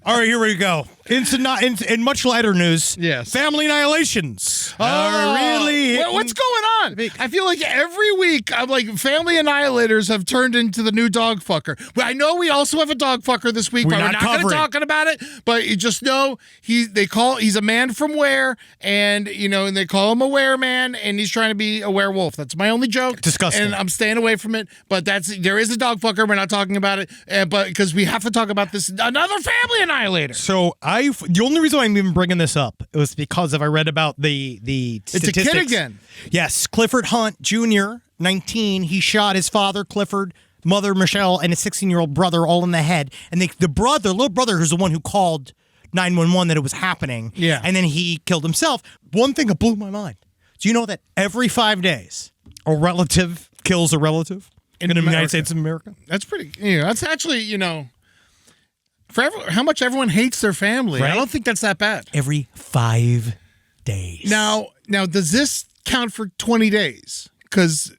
All right, here we go. In much lighter news, family annihilations. Really? What's going on? I feel like every week, I'm like, family annihilators have turned into the new dog fucker. Well, I know we also have a dog fucker this week, but we're not going to talk about it. But you just know he's a man from Ware, and and they call him a Ware man, and he's trying to be a werewolf. That's my only joke. Disgusting. And I'm staying away from it. But there is a dog fucker. We're not talking about it, but because we have to talk about this another family annihilator. So the only reason I'm even bringing this up was because I read about the statistics. It's a kid again. Yes, Clifford Hunt Jr., 19. He shot his father, Clifford, mother, Michelle, and his 16-year-old brother all in the head. And the little brother, who's the one who called 911 that it was happening. Yeah. And then he killed himself. One thing that blew my mind. Do you know that every 5 days a relative kills a relative in the United States of America? That's pretty. That's actually for how much everyone hates their family. Right? I don't think that's that bad. Every 5 days. Now, does this count for 20 days? Because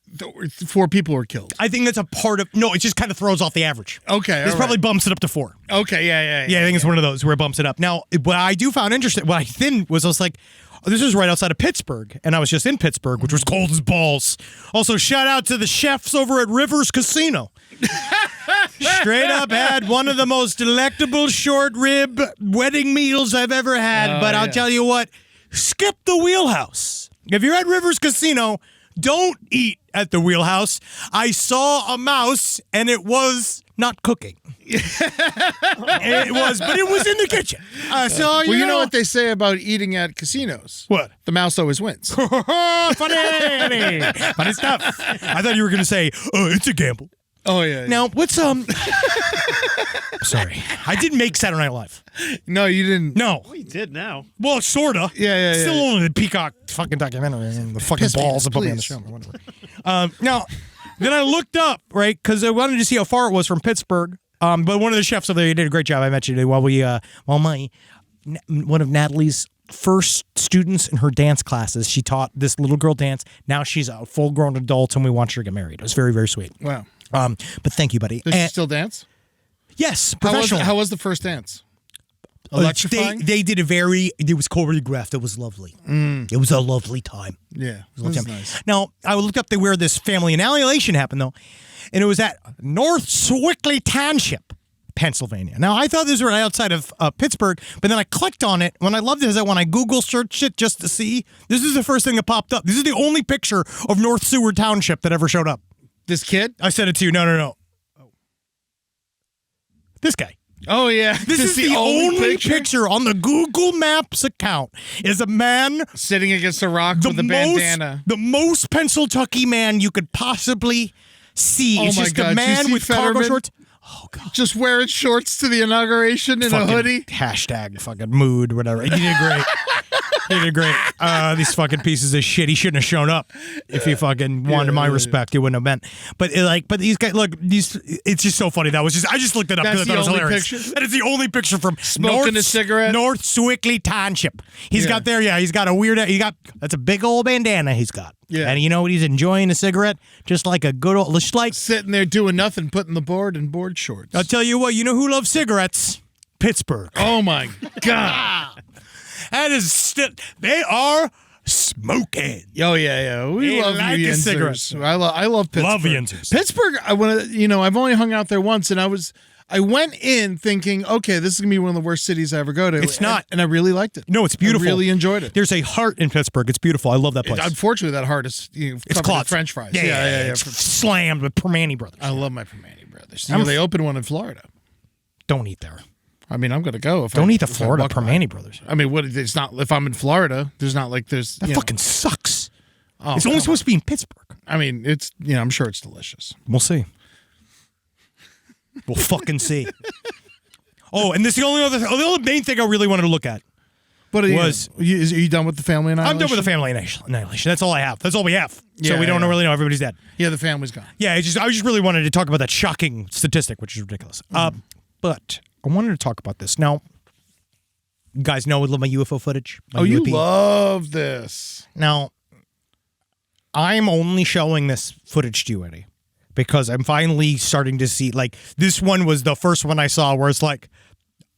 4 people were killed. I think that's a part of. No, it just kind of throws off the average. Okay, this probably bumps it up to 4. Okay, yeah. I think it's one of those where it bumps it up. Now, what I do found interesting, what I then was, I was like, this is right outside of Pittsburgh, and I was just in Pittsburgh, which was cold as balls. Also, shout out to the chefs over at Rivers Casino. Straight up had one of the most delectable short rib wedding meals I've ever had. But I'll tell you what, skip the Wheelhouse. If you're at Rivers Casino, don't eat at the Wheelhouse. I saw a mouse, and it was not cooking. But it was in the kitchen. You know what they say about eating at casinos? What? The mouse always wins. Funny stuff. I thought you were going to say, it's a gamble. Oh, yeah. Now, what's sorry. I didn't make Saturday Night Live. No, you didn't. No. Well, you did now. Well, sorta. Yeah. Still only the Peacock fucking documentary and the fucking balls above me on the show or whatever. Now, Then I looked up, right, because I wanted to see how far it was from Pittsburgh. But one of the chefs over there did a great job. I mentioned it while one of Natalie's first students in her dance classes, she taught this little girl dance. Now she's a full-grown adult, and we watched her get married. It was very, very sweet. Wow. But thank you, buddy. Does she still dance? Yes, professionally. How was the first dance? Electrifying? They did it was choreographed. It was lovely. It was a lovely time. Yeah, it was nice. Now, I looked up where this family annihilation happened, though, and it was at North Swickley Township, Pennsylvania. Now, I thought this was right outside of Pittsburgh, but then I clicked on it. When I loved it is that when I Google searched it just to see, this is the first thing that popped up. This is the only picture of North Seward Township that ever showed up. This kid? I sent it to you. No. This guy. Oh, yeah. This is the only picture on the Google Maps account is a man sitting against a rock with a bandana. The most Pennsylvania man you could possibly see. Oh, it's my just God. a man with cargo shorts. Oh, God. Just wearing shorts to the inauguration in a hoodie. Hashtag fucking mood, whatever. He did great. He did great. These fucking pieces of shit. He shouldn't have shown up. If he fucking wanted my respect, he wouldn't have been. But these guys, look, it's just so funny. I just looked it up because I thought it was hilarious. Picture? That is the only picture from smoking a cigarette. North Swickley Township. He's got he's got a weird, that's a big old bandana he's got. Yeah. And you know what? He's enjoying a cigarette, just like a good old, just like sitting there doing nothing, putting the board in board shorts. I'll tell you what, you know who loves cigarettes? Pittsburgh. Oh my God. That is they are smoking. Oh yeah. We love like you cigarettes. I love Pittsburgh. Love Yinzers. Pittsburgh. I've only hung out there once, and I went in thinking, okay, this is gonna be one of the worst cities I ever go to. It's not, and I really liked it. No, it's beautiful. I really enjoyed it. There's a heart in Pittsburgh. It's beautiful. I love that place. Unfortunately, that heart is it's covered in French fries. Yeah. It's slammed with Permane Brothers. I love my Permane Brothers. They opened one in Florida. Don't eat there. I mean, I'm gonna go. Don't eat the Florida Permane Brothers. I mean, it's not. If I'm in Florida, there's not like there's. That fucking sucks. Oh, it's only supposed to be in Pittsburgh. I mean, it's I'm sure it's delicious. We'll see. We'll fucking see. Oh, and this is the only main thing I really wanted to look at. But are you done with the family annihilation? I'm done with the family annihilation. That's all I have. That's all we have. So we don't really know. Everybody's dead. Yeah, the family's gone. Yeah, I just really wanted to talk about that shocking statistic, which is ridiculous. But I wanted to talk about this. Now, you guys know I love my UFO footage. You love this. Now, I'm only showing this footage to you, Eddie, because I'm finally starting to see, like, this one was the first one I saw where it's like,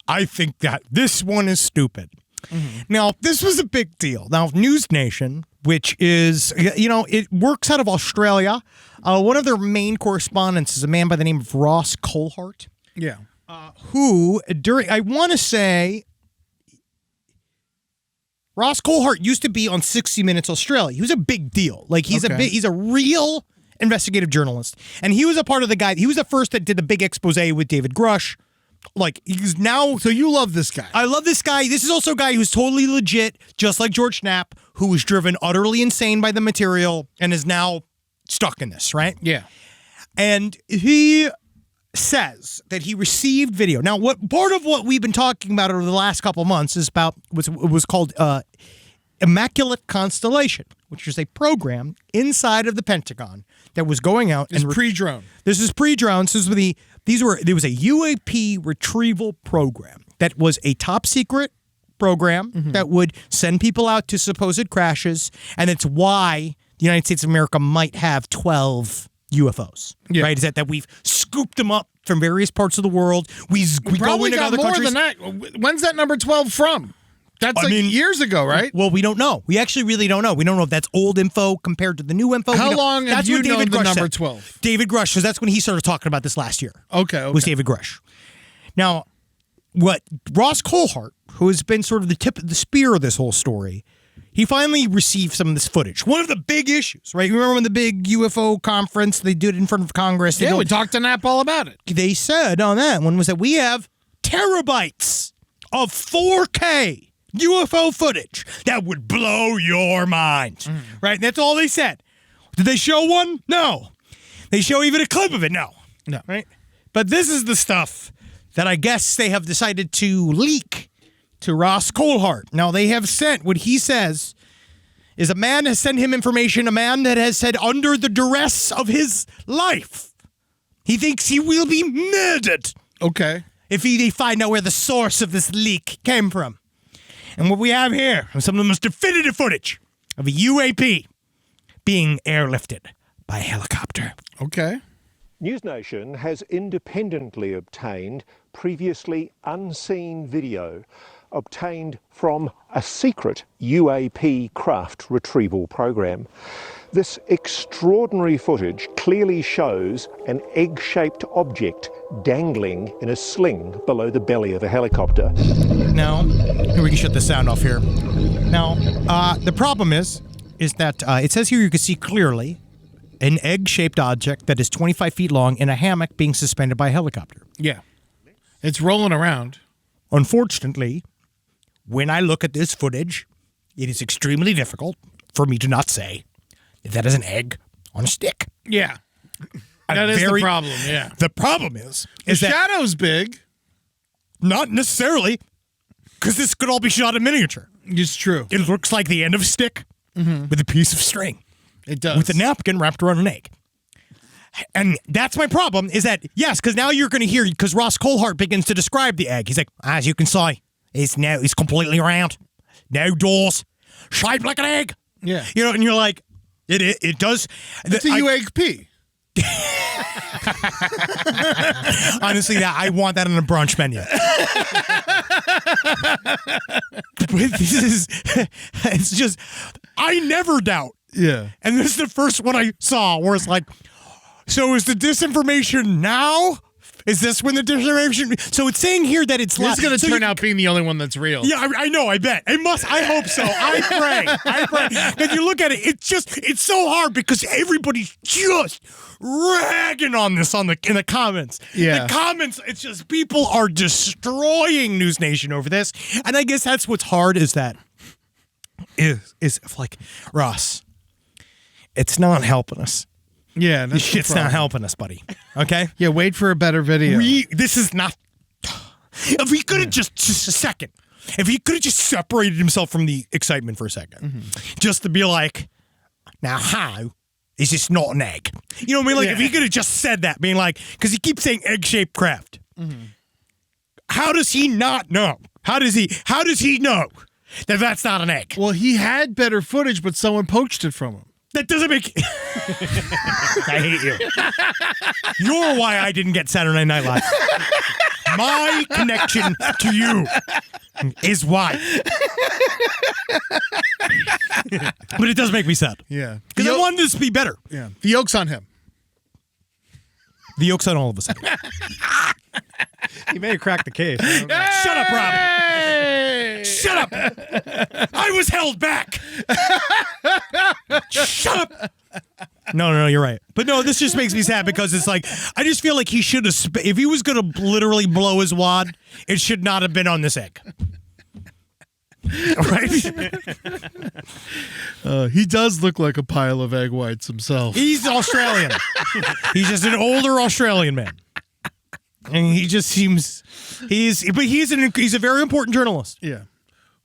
I think that this one is stupid. Mm-hmm. Now, this was a big deal. Now, News Nation, which is, it works out of Australia. One of their main correspondents is a man by the name of Ross Coulthart. Yeah. Who, I want to say, Ross Coulthart used to be on 60 Minutes Australia. He was a big deal. Like, he's a real investigative journalist. And he was a part of he was the first that did the big expose with David Grush. Like, he's now... So you love this guy. I love this guy. This is also a guy who's totally legit, just like George Knapp, who was driven utterly insane by the material and is now stuck in this, right? Yeah. And he says that he received video. Now, part of what we've been talking about over the last couple of months is about what was called Immaculate Constellation, which is a program inside of the Pentagon that was going out. It's pre-drone. This is pre-drone. There was a UAP retrieval program that was a top secret program that would send people out to supposed crashes, and it's why the United States of America might have 12 UFOs, right? Is that we've scooped them up from various parts of the world. We go into other countries. Than that. When's that number 12 from? That's years ago, right? Well, we don't know. We actually really don't know. We don't know if that's old info compared to the new info. How long have you known the number 12? David Grush, because that's when he started talking about this last year. Okay. Was David Grush. Now, what Ross Coulthart, who has been sort of the tip of the spear of this whole story, he finally received some of this footage. One of the big issues, right? You remember when the big UFO conference, they did it in front of Congress? We talked to Knapp all about it. They said on that one was that we have terabytes of 4K UFO footage that would blow your mind, right? And that's all they said. Did they show one? No. They show even a clip of it? No. Right? But this is the stuff that I guess they have decided to leak to Ross Coulthart. Now, they have sent what he says is a man has sent him information, a man that has said under the duress of his life, he thinks he will be murdered. Okay. If they find out where the source of this leak came from. And what we have here is some of the most definitive footage of a UAP being airlifted by a helicopter. Okay. NewsNation has independently obtained previously unseen video obtained from a secret UAP craft retrieval program. This extraordinary footage clearly shows an egg-shaped object dangling in a sling below the belly of a helicopter. Now, we can shut the sound off here. Now, the problem is that it says here you can see clearly an egg-shaped object that is 25 feet long in a hammock being suspended by a helicopter. Yeah. It's rolling around. Unfortunately, when I look at this footage, it is extremely difficult for me to not say that is an egg on a stick. Yeah. That is the problem, yeah. The problem is The that shadow's big. not necessarily, because this could all be shot in miniature. It's true. It looks like the end of a stick with a piece of string. It does. With a napkin wrapped around an egg. And that's my problem, is that, yes, because now you're going to hear, because Ross Coulthart begins to describe the egg. He's like, as you can see, it's completely round. No doors. Shaped like an egg. Yeah. You know, and you're like, it does. It's a UAP. Honestly, I want that on a brunch menu. But it's just, I never doubt. Yeah. And this is the first one I saw where it's like, so is the disinformation now? Is this when the disinformation? So it's saying here that it's This is going to turn out being the only one that's real. Yeah, I know. I bet it must. I hope so. I pray. If you look at it, it's so hard because everybody's just ragging on this in the comments. Yeah, the comments. It's just people are destroying News Nation over this, and I guess that's what's hard is that is like Ross. It's not helping us. Yeah, this shit's not helping us, buddy. Okay? Yeah, wait for a better video. This is not. If he could have just a second, if he could have just separated himself from the excitement for a second, just to be like, now how is this not an egg? You know what I mean? Like if he could have just said that, being like, because he keeps saying egg-shaped craft. How does he not know? How does he know that that's not an egg? Well, he had better footage, but someone poached it from him. That doesn't make... I hate you. You're why I didn't get Saturday Night Live. My connection to you is why. But it does make me sad. Yeah. Because I wanted this to be better. Yeah. The yoke's on him. The yoke's on all of us. He may have cracked the case. Shut up, Rob. Hey! Shut up. I was held back. Shut up. No, you're right. But no, this just makes me sad because it's like, I just feel like he should have, if he was going to literally blow his wad, it should not have been on this egg. Right? He does look like a pile of egg whites himself. He's Australian. He's just an older Australian man. And he just seems, he's a very important journalist. Yeah.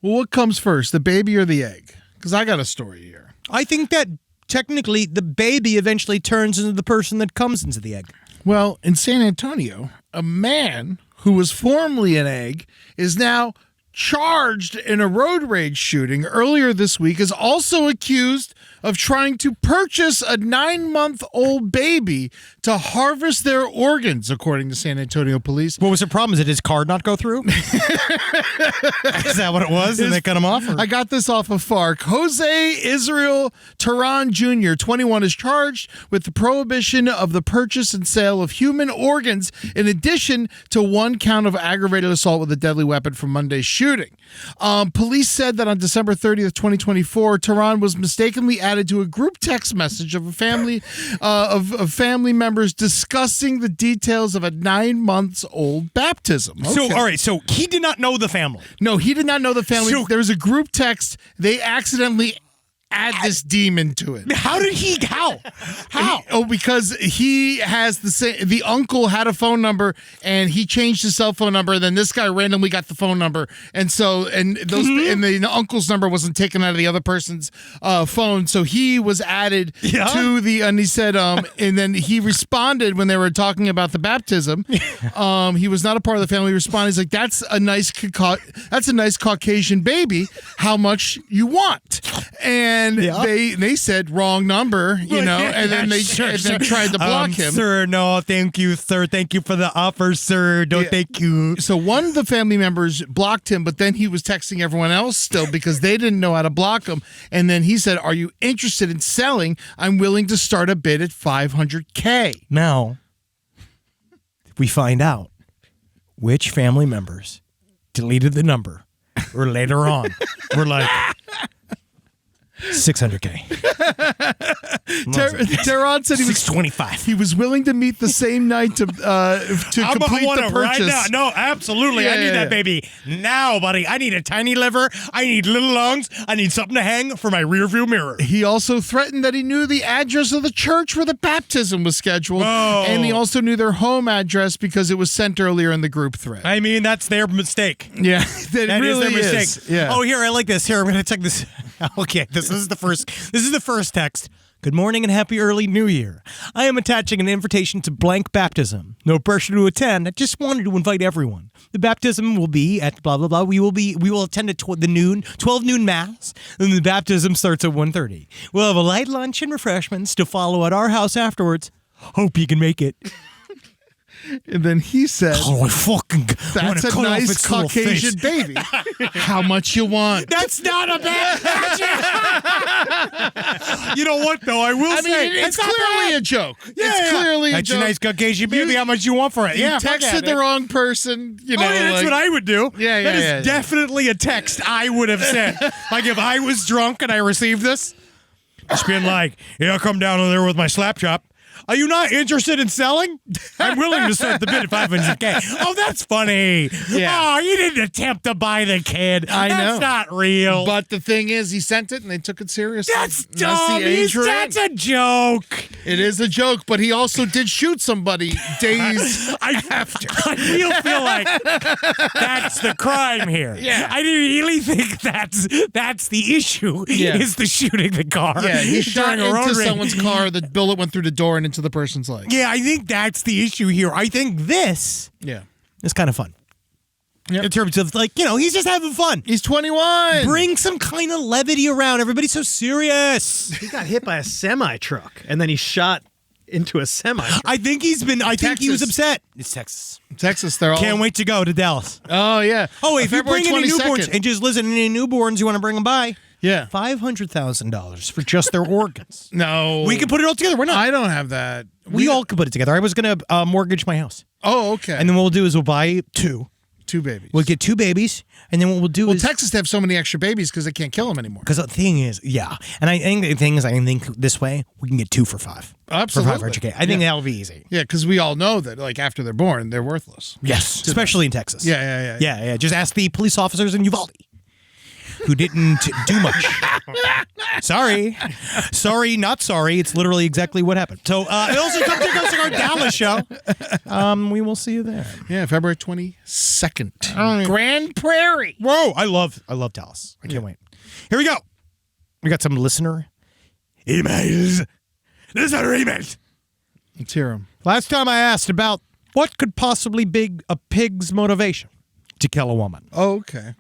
Well, what comes first, the baby or the egg? Because I got a story here. I think that technically the baby eventually turns into the person that comes into the egg. Well, in San Antonio, a man who was formerly an egg is now charged in a road rage shooting earlier this week, is also accused of trying to purchase a 9-month-old baby to harvest their organs, according to San Antonio police. What was the problem? Did his card not go through? Is that what it was? And they cut him off? Or? I got this off of FARC. Jose Israel Tehran Jr., 21, is charged with the prohibition of the purchase and sale of human organs, in addition to 1 count of aggravated assault with a deadly weapon from Monday's shooting. Police said that on December 30th, 2024, Tehran was mistakenly added to a group text message of a family of family members discussing the details of a 9-month-old baptism. Okay. So, all right, so he did not know the family. No, he did not know the family. So, there was a group text. They accidentally add this demon to it. How did he? How? Because he has the uncle had a phone number and he changed his cell phone number. And then this guy randomly got the phone number, and the uncle's number wasn't taken out of the other person's phone, so he was added to the. And he said, and then he responded when they were talking about the baptism. He was not a part of the family. He responded, he's like, "That's a nice Caucasian baby. How much you want?" And they said wrong number, and then they tried to block him. Sir, no, thank you, sir. Thank you for the offer, sir. No, thank you. So one of the family members blocked him, but then he was texting everyone else still because they didn't know how to block him. And then he said, "Are you interested in selling? I'm willing to start a bid at $500K." Now, we find out which family members deleted the number, or later on, we're like, $600K. Teron said he was $625. He was willing to meet the same night to complete the purchase. Right now. No, absolutely. Yeah, I need that baby now, buddy. I need a tiny liver. I need little lungs. I need something to hang for my rearview mirror. He also threatened that he knew the address of the church where the baptism was scheduled, and he also knew their home address because it was sent earlier in the group thread. I mean, that's their mistake. Yeah, that really is their mistake. Yeah. Oh, here, I like this. Here, I'm going to check this. Okay, this is the first text. Good morning and happy early New Year. I am attaching an invitation to blank baptism. No pressure to attend. I just wanted to invite everyone. The baptism will be at blah blah blah. We will attend at 12 noon mass, and the baptism starts at 1:30. We'll have a light lunch and refreshments to follow at our house afterwards. Hope you can make it. And then he said, "Oh, I fucking that's a nice Caucasian baby. How much you want?" That's not a bad. You know what though? I will say it's clearly a joke. Yeah, it's clearly that's a joke. Nice Caucasian baby. How much you want for it? You texted the wrong person. That's what I would do. Yeah, that is definitely a text I would have sent. Like if I was drunk and I received this, just being like, I'll come down there with my slap chop. Are you not interested in selling? I'm willing to start the bid at $500K. Oh, that's funny. Yeah. Oh, you didn't attempt to buy the kid. I know. That's not real. But the thing is, he sent it and they took it seriously. That's dumb. That's a joke. It is a joke, but he also did shoot somebody days after. I feel like that's the crime here. Yeah. I really think that's the issue, is the shooting the car. Yeah, he shot during a road into race. someone's car. The bullet went through the door and into the person's leg. Yeah, I think that's the issue here. I think this is kind of fun. Yep. In terms of, he's just having fun. He's 21. Bring some kind of levity around. Everybody's so serious. He got hit by a semi-truck, and then he shot into a semi-truck. I think he was upset. It's Texas. They're all... Can't wait to go to Dallas. Oh, yeah. Oh, if you bring any 22nd. newborns, and just listen, any newborns you want to bring them by, yeah, $500,000 for just their organs. No. We can put it all together. Why not? I don't have that. We all can put it together. I was going to mortgage my house. Oh, okay. And then what we'll do is we'll buy two babies. We'll get 2 babies, and then what we'll do is... Texas have so many extra babies because they can't kill them anymore. Because the thing is, and I think this way, we can get 2 for $5. Absolutely. For $500K. I think that'll be easy. Yeah, because we all know that, after they're born, they're worthless. Yes, especially in Texas. Yeah. Just ask the police officers in Uvalde, who didn't do much. Sorry, not sorry. It's literally exactly what happened. So, also come check out our Dallas show. We will see you there. Yeah, February 22nd. Grand Prairie. Whoa, I love Dallas. I can't wait. Here we go. We got some listener emails. Listener emails. Let's hear them. Last time I asked about what could possibly be a pig's motivation to kill a woman. Oh, okay.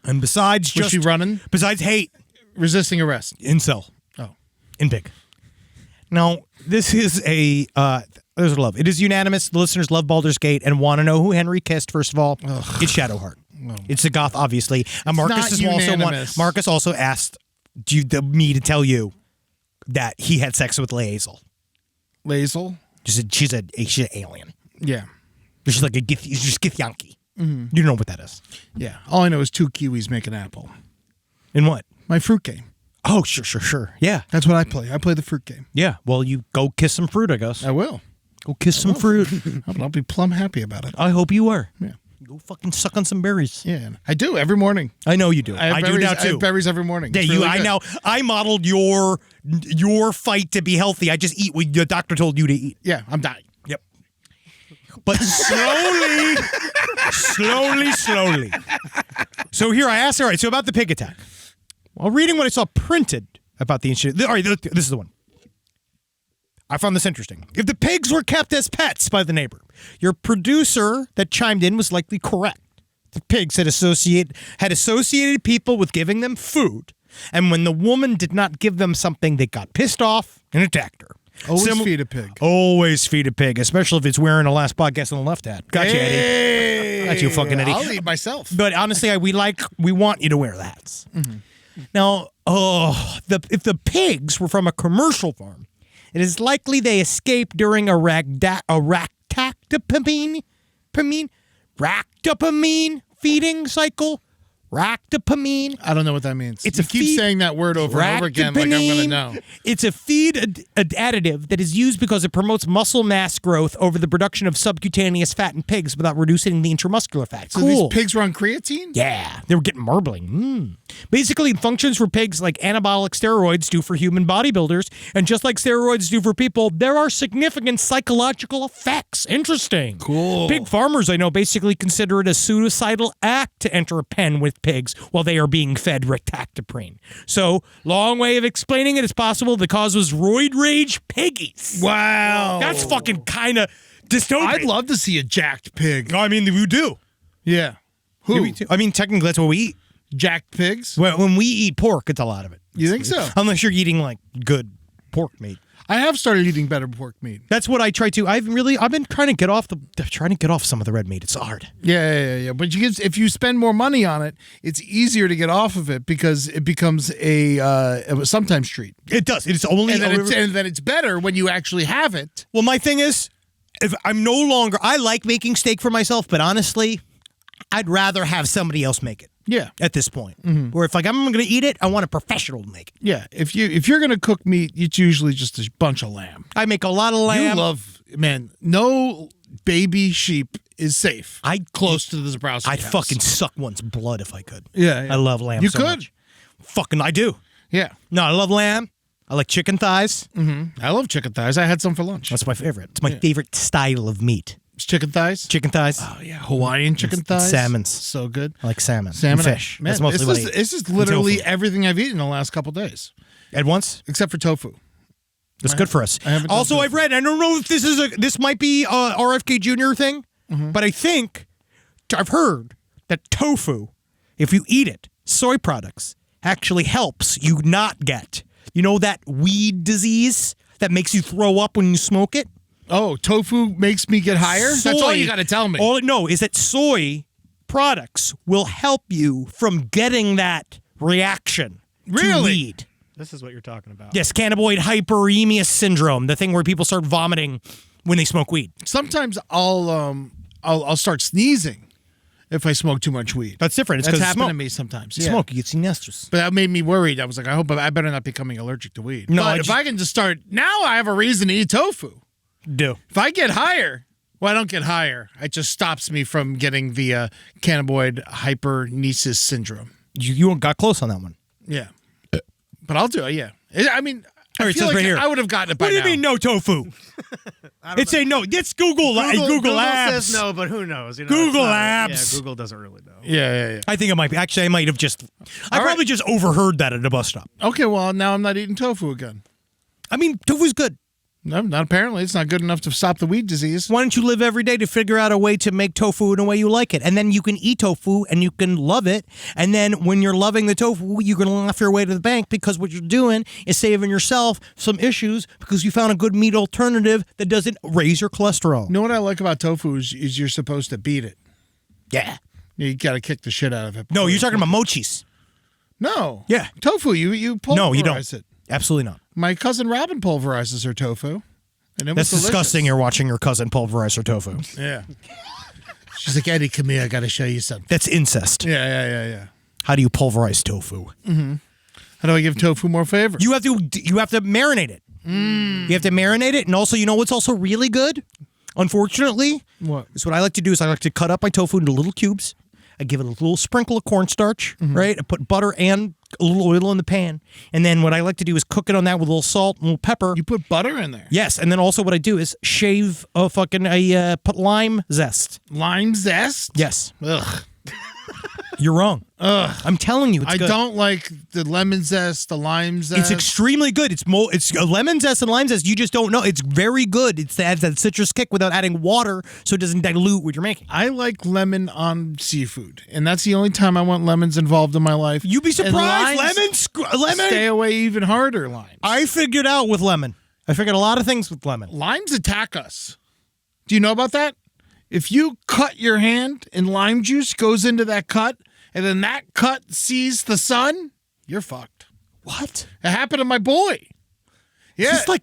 And besides Was she running? Besides hate. Resisting arrest. Incel. Oh. In big. Now, this is there's love. It is unanimous. The listeners love Baldur's Gate and want to know who Henry kissed, first of all. Ugh. It's Shadowheart. No. It's the goth, obviously. And Marcus also asked me to tell you that he had sex with Laezel. Laezel? She's an alien. Yeah. She's like she's Githyanki. Mm-hmm. You don't know what that is. Yeah. All I know is 2 Kiwis make an apple. In what? My fruit game. Oh, sure. Yeah. That's what I play. I play the fruit game. Yeah. Well, you go kiss some fruit, I guess. I will. Go kiss some fruit. I'll be plumb happy about it. I hope you are. Yeah. Go fucking suck on some berries. Yeah, I do every morning. I know you do. I do now I too. have berries every morning. Yeah, It's really good. I modeled your fight to be healthy. I just eat what the doctor told you to eat. Yeah, I'm dying. Yep. But slowly. So here I asked, all right, so about the pig attack. While reading what I saw printed about the incident, all right, this is the one. I found this interesting. If the pigs were kept as pets by the neighbor, your producer that chimed in was likely correct. The pigs had associated people with giving them food, and when the woman did not give them something, they got pissed off and attacked her. Always feed a pig. Always feed a pig, especially if it's wearing a Last Podcast on the Left hat. Gotcha, Eddie. Got you, fucking Eddie. I'll eat myself. But honestly, we want you to wear the hats. Mm-hmm. Now, if the pigs were from a commercial farm, it is likely they escaped during a ractopamine feeding cycle. Ractopamine. I don't know what that means. It's you keep saying that word over and over again like I'm going to know. It's a feed additive that is used because it promotes muscle mass growth over the production of subcutaneous fat in pigs without reducing the intramuscular fat. So these pigs were on creatine? Yeah. They were getting marbling. Basically, it functions for pigs like anabolic steroids do for human bodybuilders. And just like steroids do for people, there are significant psychological effects. Interesting. Cool. Pig farmers, I know, basically consider it a suicidal act to enter a pen with pigs while they are being fed ractopamine. So, long way of explaining it, it's possible the cause was roid rage piggies. Wow. That's fucking kind of dystopian. I'd love to see a jacked pig. I mean, you do. Yeah. Who? I mean, technically, that's what we eat. Jacked pigs? Well, when we eat pork, it's a lot of it. You think so? Unless you're eating, like, good pork meat. I have started eating better pork meat. That's what I try to. I've been trying to get off some of the red meat. It's hard. Yeah. But if you spend more money on it, it's easier to get off of it because it becomes a sometimes treat. It does. It's only and then it's better when you actually have it. Well, my thing is, if I'm no longer, I like making steak for myself, but honestly, I'd rather have somebody else make it. Yeah. At this point, where if I'm going to eat it, I want a professional to make it. Yeah. If you're going to cook meat, it's usually just a bunch of lamb. I make a lot of lamb. No baby sheep is safe. Close to the Zabrowski I'd house. fucking suck one's blood if I could. Yeah. I love lamb. You so could. much. Fucking, I do. Yeah. No, I love lamb. I like chicken thighs. Mm-hmm. I love chicken thighs. I had some for lunch. That's my favorite. It's my favorite style of meat. Chicken thighs? Chicken thighs. Oh, yeah. Hawaiian chicken thighs. Salmons. So good. I like salmon. Salmon. And fish. Man, That's mostly what I eat. This is literally everything I've eaten in the last couple days. At once? Except for tofu. That's good for us. Also, I've read, I don't know if this might be a RFK Jr. thing, but I think, I've heard that tofu, if you eat it, soy products, actually helps you not get, that weed disease that makes you throw up when you smoke it? Oh, tofu makes me get higher? That's all you got to tell me. All I know is that soy products will help you from getting that reaction to weed. This is what you're talking about. Yes, cannabinoid hyperemia syndrome, the thing where people start vomiting when they smoke weed. Sometimes I'll start sneezing if I smoke too much weed. That's different. It's That's because happened to me sometimes. Yeah. Smoke, you get sinistrous. But that made me worried. I was like, I hope I better not becoming allergic to weed. No, but if I can just start now, I have a reason to eat tofu. Do. If I get higher, well, I don't get higher. It just stops me from getting the cannabinoid hypernesis syndrome. You got close on that one. Yeah. But I'll do it, yeah. I mean, All right, I feel like right here. I would have gotten it by now. What do you mean no tofu? It's a no. It's Google Labs. Says no, but who knows? Google Labs. Yeah, Google doesn't really know. Yeah. I think it might be. Actually, I might have just. I probably just overheard that at a bus stop. Okay, well, now I'm not eating tofu again. I mean, tofu's good. No, not apparently. It's not good enough to stop the weed disease. Why don't you live every day to figure out a way to make tofu in a way you like it? And then you can eat tofu and you can love it. And then when you're loving the tofu, you can laugh your way to the bank because what you're doing is saving yourself some issues because you found a good meat alternative that doesn't raise your cholesterol. You know what I like about tofu is you're supposed to beat it. Yeah. You got to kick the shit out of it. No, you're talking about mochis. No. Yeah. Tofu, you pulverize No, you don't. it. Absolutely not. My cousin Robin pulverizes her tofu. And it That's was disgusting. delicious. You're watching your cousin pulverize her tofu. Yeah. She's like, Eddie, come here. I got to show you something. That's incest. Yeah. How do you pulverize tofu? Mm-hmm. How do I give tofu more flavor? You have to marinate it. You have to marinate it. And also, you know what's also really good? Unfortunately, What? is what I like to do is I like to cut up my tofu into little cubes. I give it a little sprinkle of cornstarch, right? I put butter and a little oil in the pan. And then what I like to do is cook it on that with a little salt and a little pepper. You put butter in there. Yes, and then also what I do is shave put lime zest. Lime zest? Yes. Ugh. You're wrong. Ugh. I'm telling you, it's I good. don't like the lemon zest, the lime zest. It's extremely good. It's lemon zest and lime zest. You just don't know. It's very good. It adds that citrus kick without adding water, so it doesn't dilute what you're making. I like lemon on seafood, and that's the only time I want lemons involved in my life. You'd be surprised. Lemon. Stay away even harder. Limes. I figured out with lemon. I figured a lot of things with lemon. Limes attack us. Do you know about that? If you cut your hand and lime juice goes into that cut, and then that cut sees the sun, you're fucked. What? It happened to my boy. Yeah. Is this like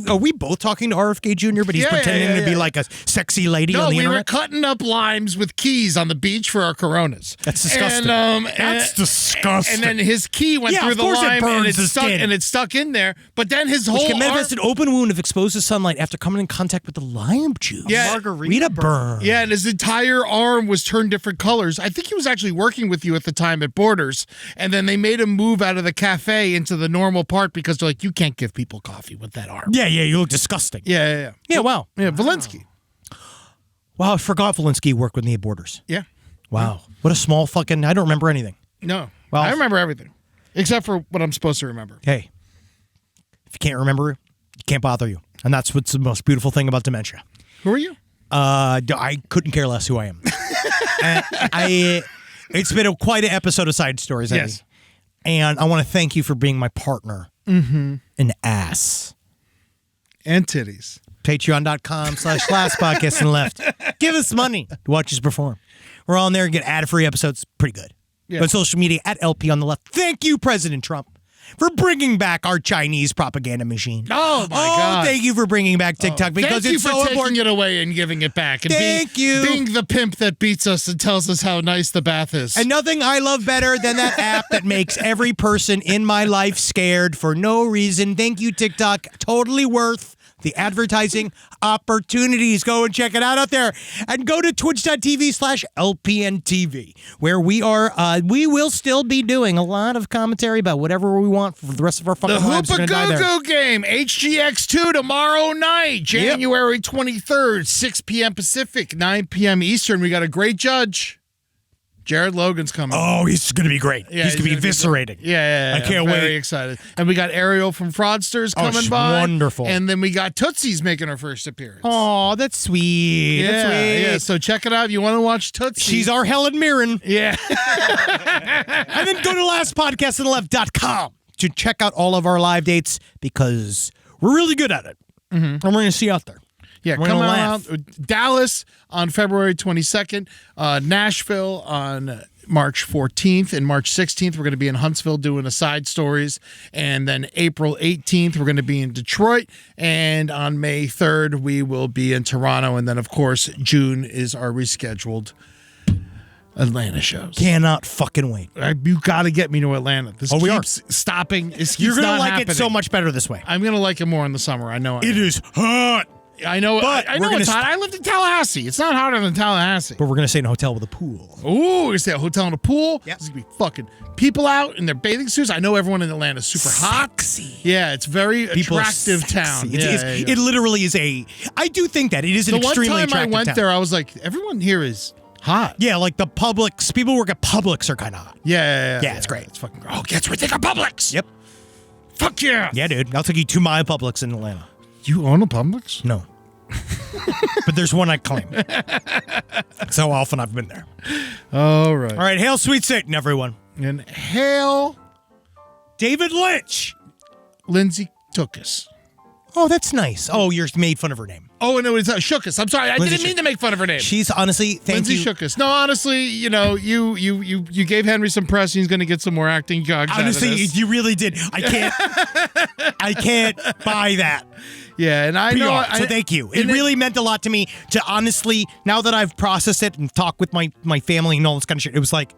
are we both talking to RFK Jr., but he's pretending to be like a sexy lady on the internet? No, we were cutting up limes with keys on the beach for our Coronas. That's disgusting. That's disgusting. And then his key went through the lime and it stuck in there. But then his whole can manifest an open wound if exposed to sunlight after coming in contact with the lime juice. Yeah. Margarita burn. Yeah, and his entire arm was turned different colors. I think he was actually working with you at the time at Borders, and then they made him move out of the cafe into the normal part because they're like, you can't give people coffee with that arm. Yeah, you look disgusting. Yeah. Yeah, wow. Yeah, Valinsky. Wow, I forgot Valinsky worked with me at Borders. Yeah. Wow. What a small fucking, I don't remember anything. No. Well, I remember everything. Except for what I'm supposed to remember. Hey, if you can't remember, it can't bother you. And that's what's the most beautiful thing about dementia. Who are you? I couldn't care less who I am. It's been quite an episode of Side Stories, Eddie. Yes. And I want to thank you for being my partner in ass. And titties. Patreon.com/last podcast and left. Give us money to watch us perform. We're on there and get ad-free episodes. Pretty good. Yeah. On social media at LP on the left. Thank you, President Trump, for bringing back our Chinese propaganda machine. Oh, my God. Thank you for bringing back TikTok because Thank it's you for so taking important. it away and giving it back. And Thank you. Being the pimp that beats us and tells us how nice the bath is. And nothing I love better than that app that makes every person in my life scared for no reason. Thank you, TikTok. Totally worth the advertising opportunities. Go and check it out there. And go to twitch.tv/LPNTV, where we will still be doing a lot of commentary about whatever we want for the rest of our fucking the lives. Hoopa Go-Go game, HGX2 tomorrow night, January 23rd, 6 p.m. Pacific, 9 p.m. Eastern. We got a great judge. Jared Logan's coming. Oh, he's going to be great. Yeah, he's going to be eviscerating. Yeah. I can't Very wait. excited. And we got Ariel from Fraudsters coming she's by. wonderful. And then we got Tootsie's making her first appearance. Oh, that's sweet. Yeah, That's sweet. yeah. So check it out if you want to watch Tootsie. She's our Helen Mirren. Yeah. And then go to lastpodcastonleft.com to check out all of our live dates because we're really good at it. And we're going to see you out there. Yeah, We're come gonna out. Dallas on February 22nd. Nashville on March 14th. And March 16th, we're going to be in Huntsville doing a Side Stories. And then April 18th, we're going to be in Detroit. And on May 3rd, we will be in Toronto. And then, of course, June is our rescheduled Atlanta shows. Cannot fucking wait. You got to get me to Atlanta. This we are. keeps stopping. You're going to like it so much better this way. I'm going to like it more in the summer. I know It is hot. I know. But I we're know gonna it's hot. I lived in Tallahassee. It's not hotter than Tallahassee. But we're going to stay in a hotel with a pool. Ooh, we're going to stay at a hotel and a pool. Yep. There's going to be fucking people out in their bathing suits. I know everyone in Atlanta is super hot. Sexy. Yeah, it's very People are attractive sexy. town. It literally is I do think that it is an The one extremely time I attractive went town. there, I was like, everyone here is hot. Yeah, like the Publix. People who work at Publix are kind of hot. Yeah, it's great. It's fucking. Oh, guess where they got Publix? Yep. Fuck yeah. Yeah, dude. I'll take you to my Publix in Atlanta. You own a Publix? No. But there's one I claim. That's how often I've been there. All right. All right, hail sweet Satan, everyone. And hail David Lynch. Lindsay Tookus. Oh, that's nice. Oh, you're made fun of her name. Oh, no, it's Shookus. I'm sorry. I Lindsay didn't mean to make fun of her name. She's honestly, thank Lindsay you. Shookus. No, honestly, you know, you gave Henry some press. And he's going to get some more acting gigs. Honestly, out of this. you really did. I can't buy that. Yeah, and I PR, know. so thank you. It really meant a lot to me to honestly, now that I've processed it and talked with my family and all this kind of shit, it was like,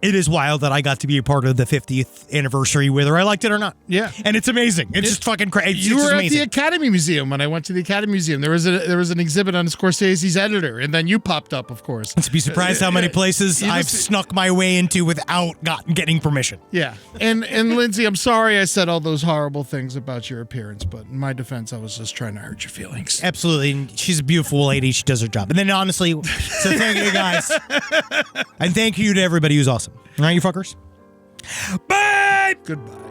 it is wild that I got to be a part of the 50th anniversary, whether I liked it or not. Yeah. And it's amazing. It's just fucking crazy. You were at the Academy Museum when I went to the Academy Museum. There was an exhibit on Scorsese's editor, and then you popped up, of course. To be surprised how many places I've snuck my way into without getting permission. Yeah. And Lindsay, I'm sorry I said all those horrible things about your appearance, but in my defense, I was just trying to hurt your feelings. Absolutely. And she's a beautiful lady. She does her job. And then honestly, so thank you guys. And thank you to everybody who's awesome. All right, you fuckers. Bye! Goodbye.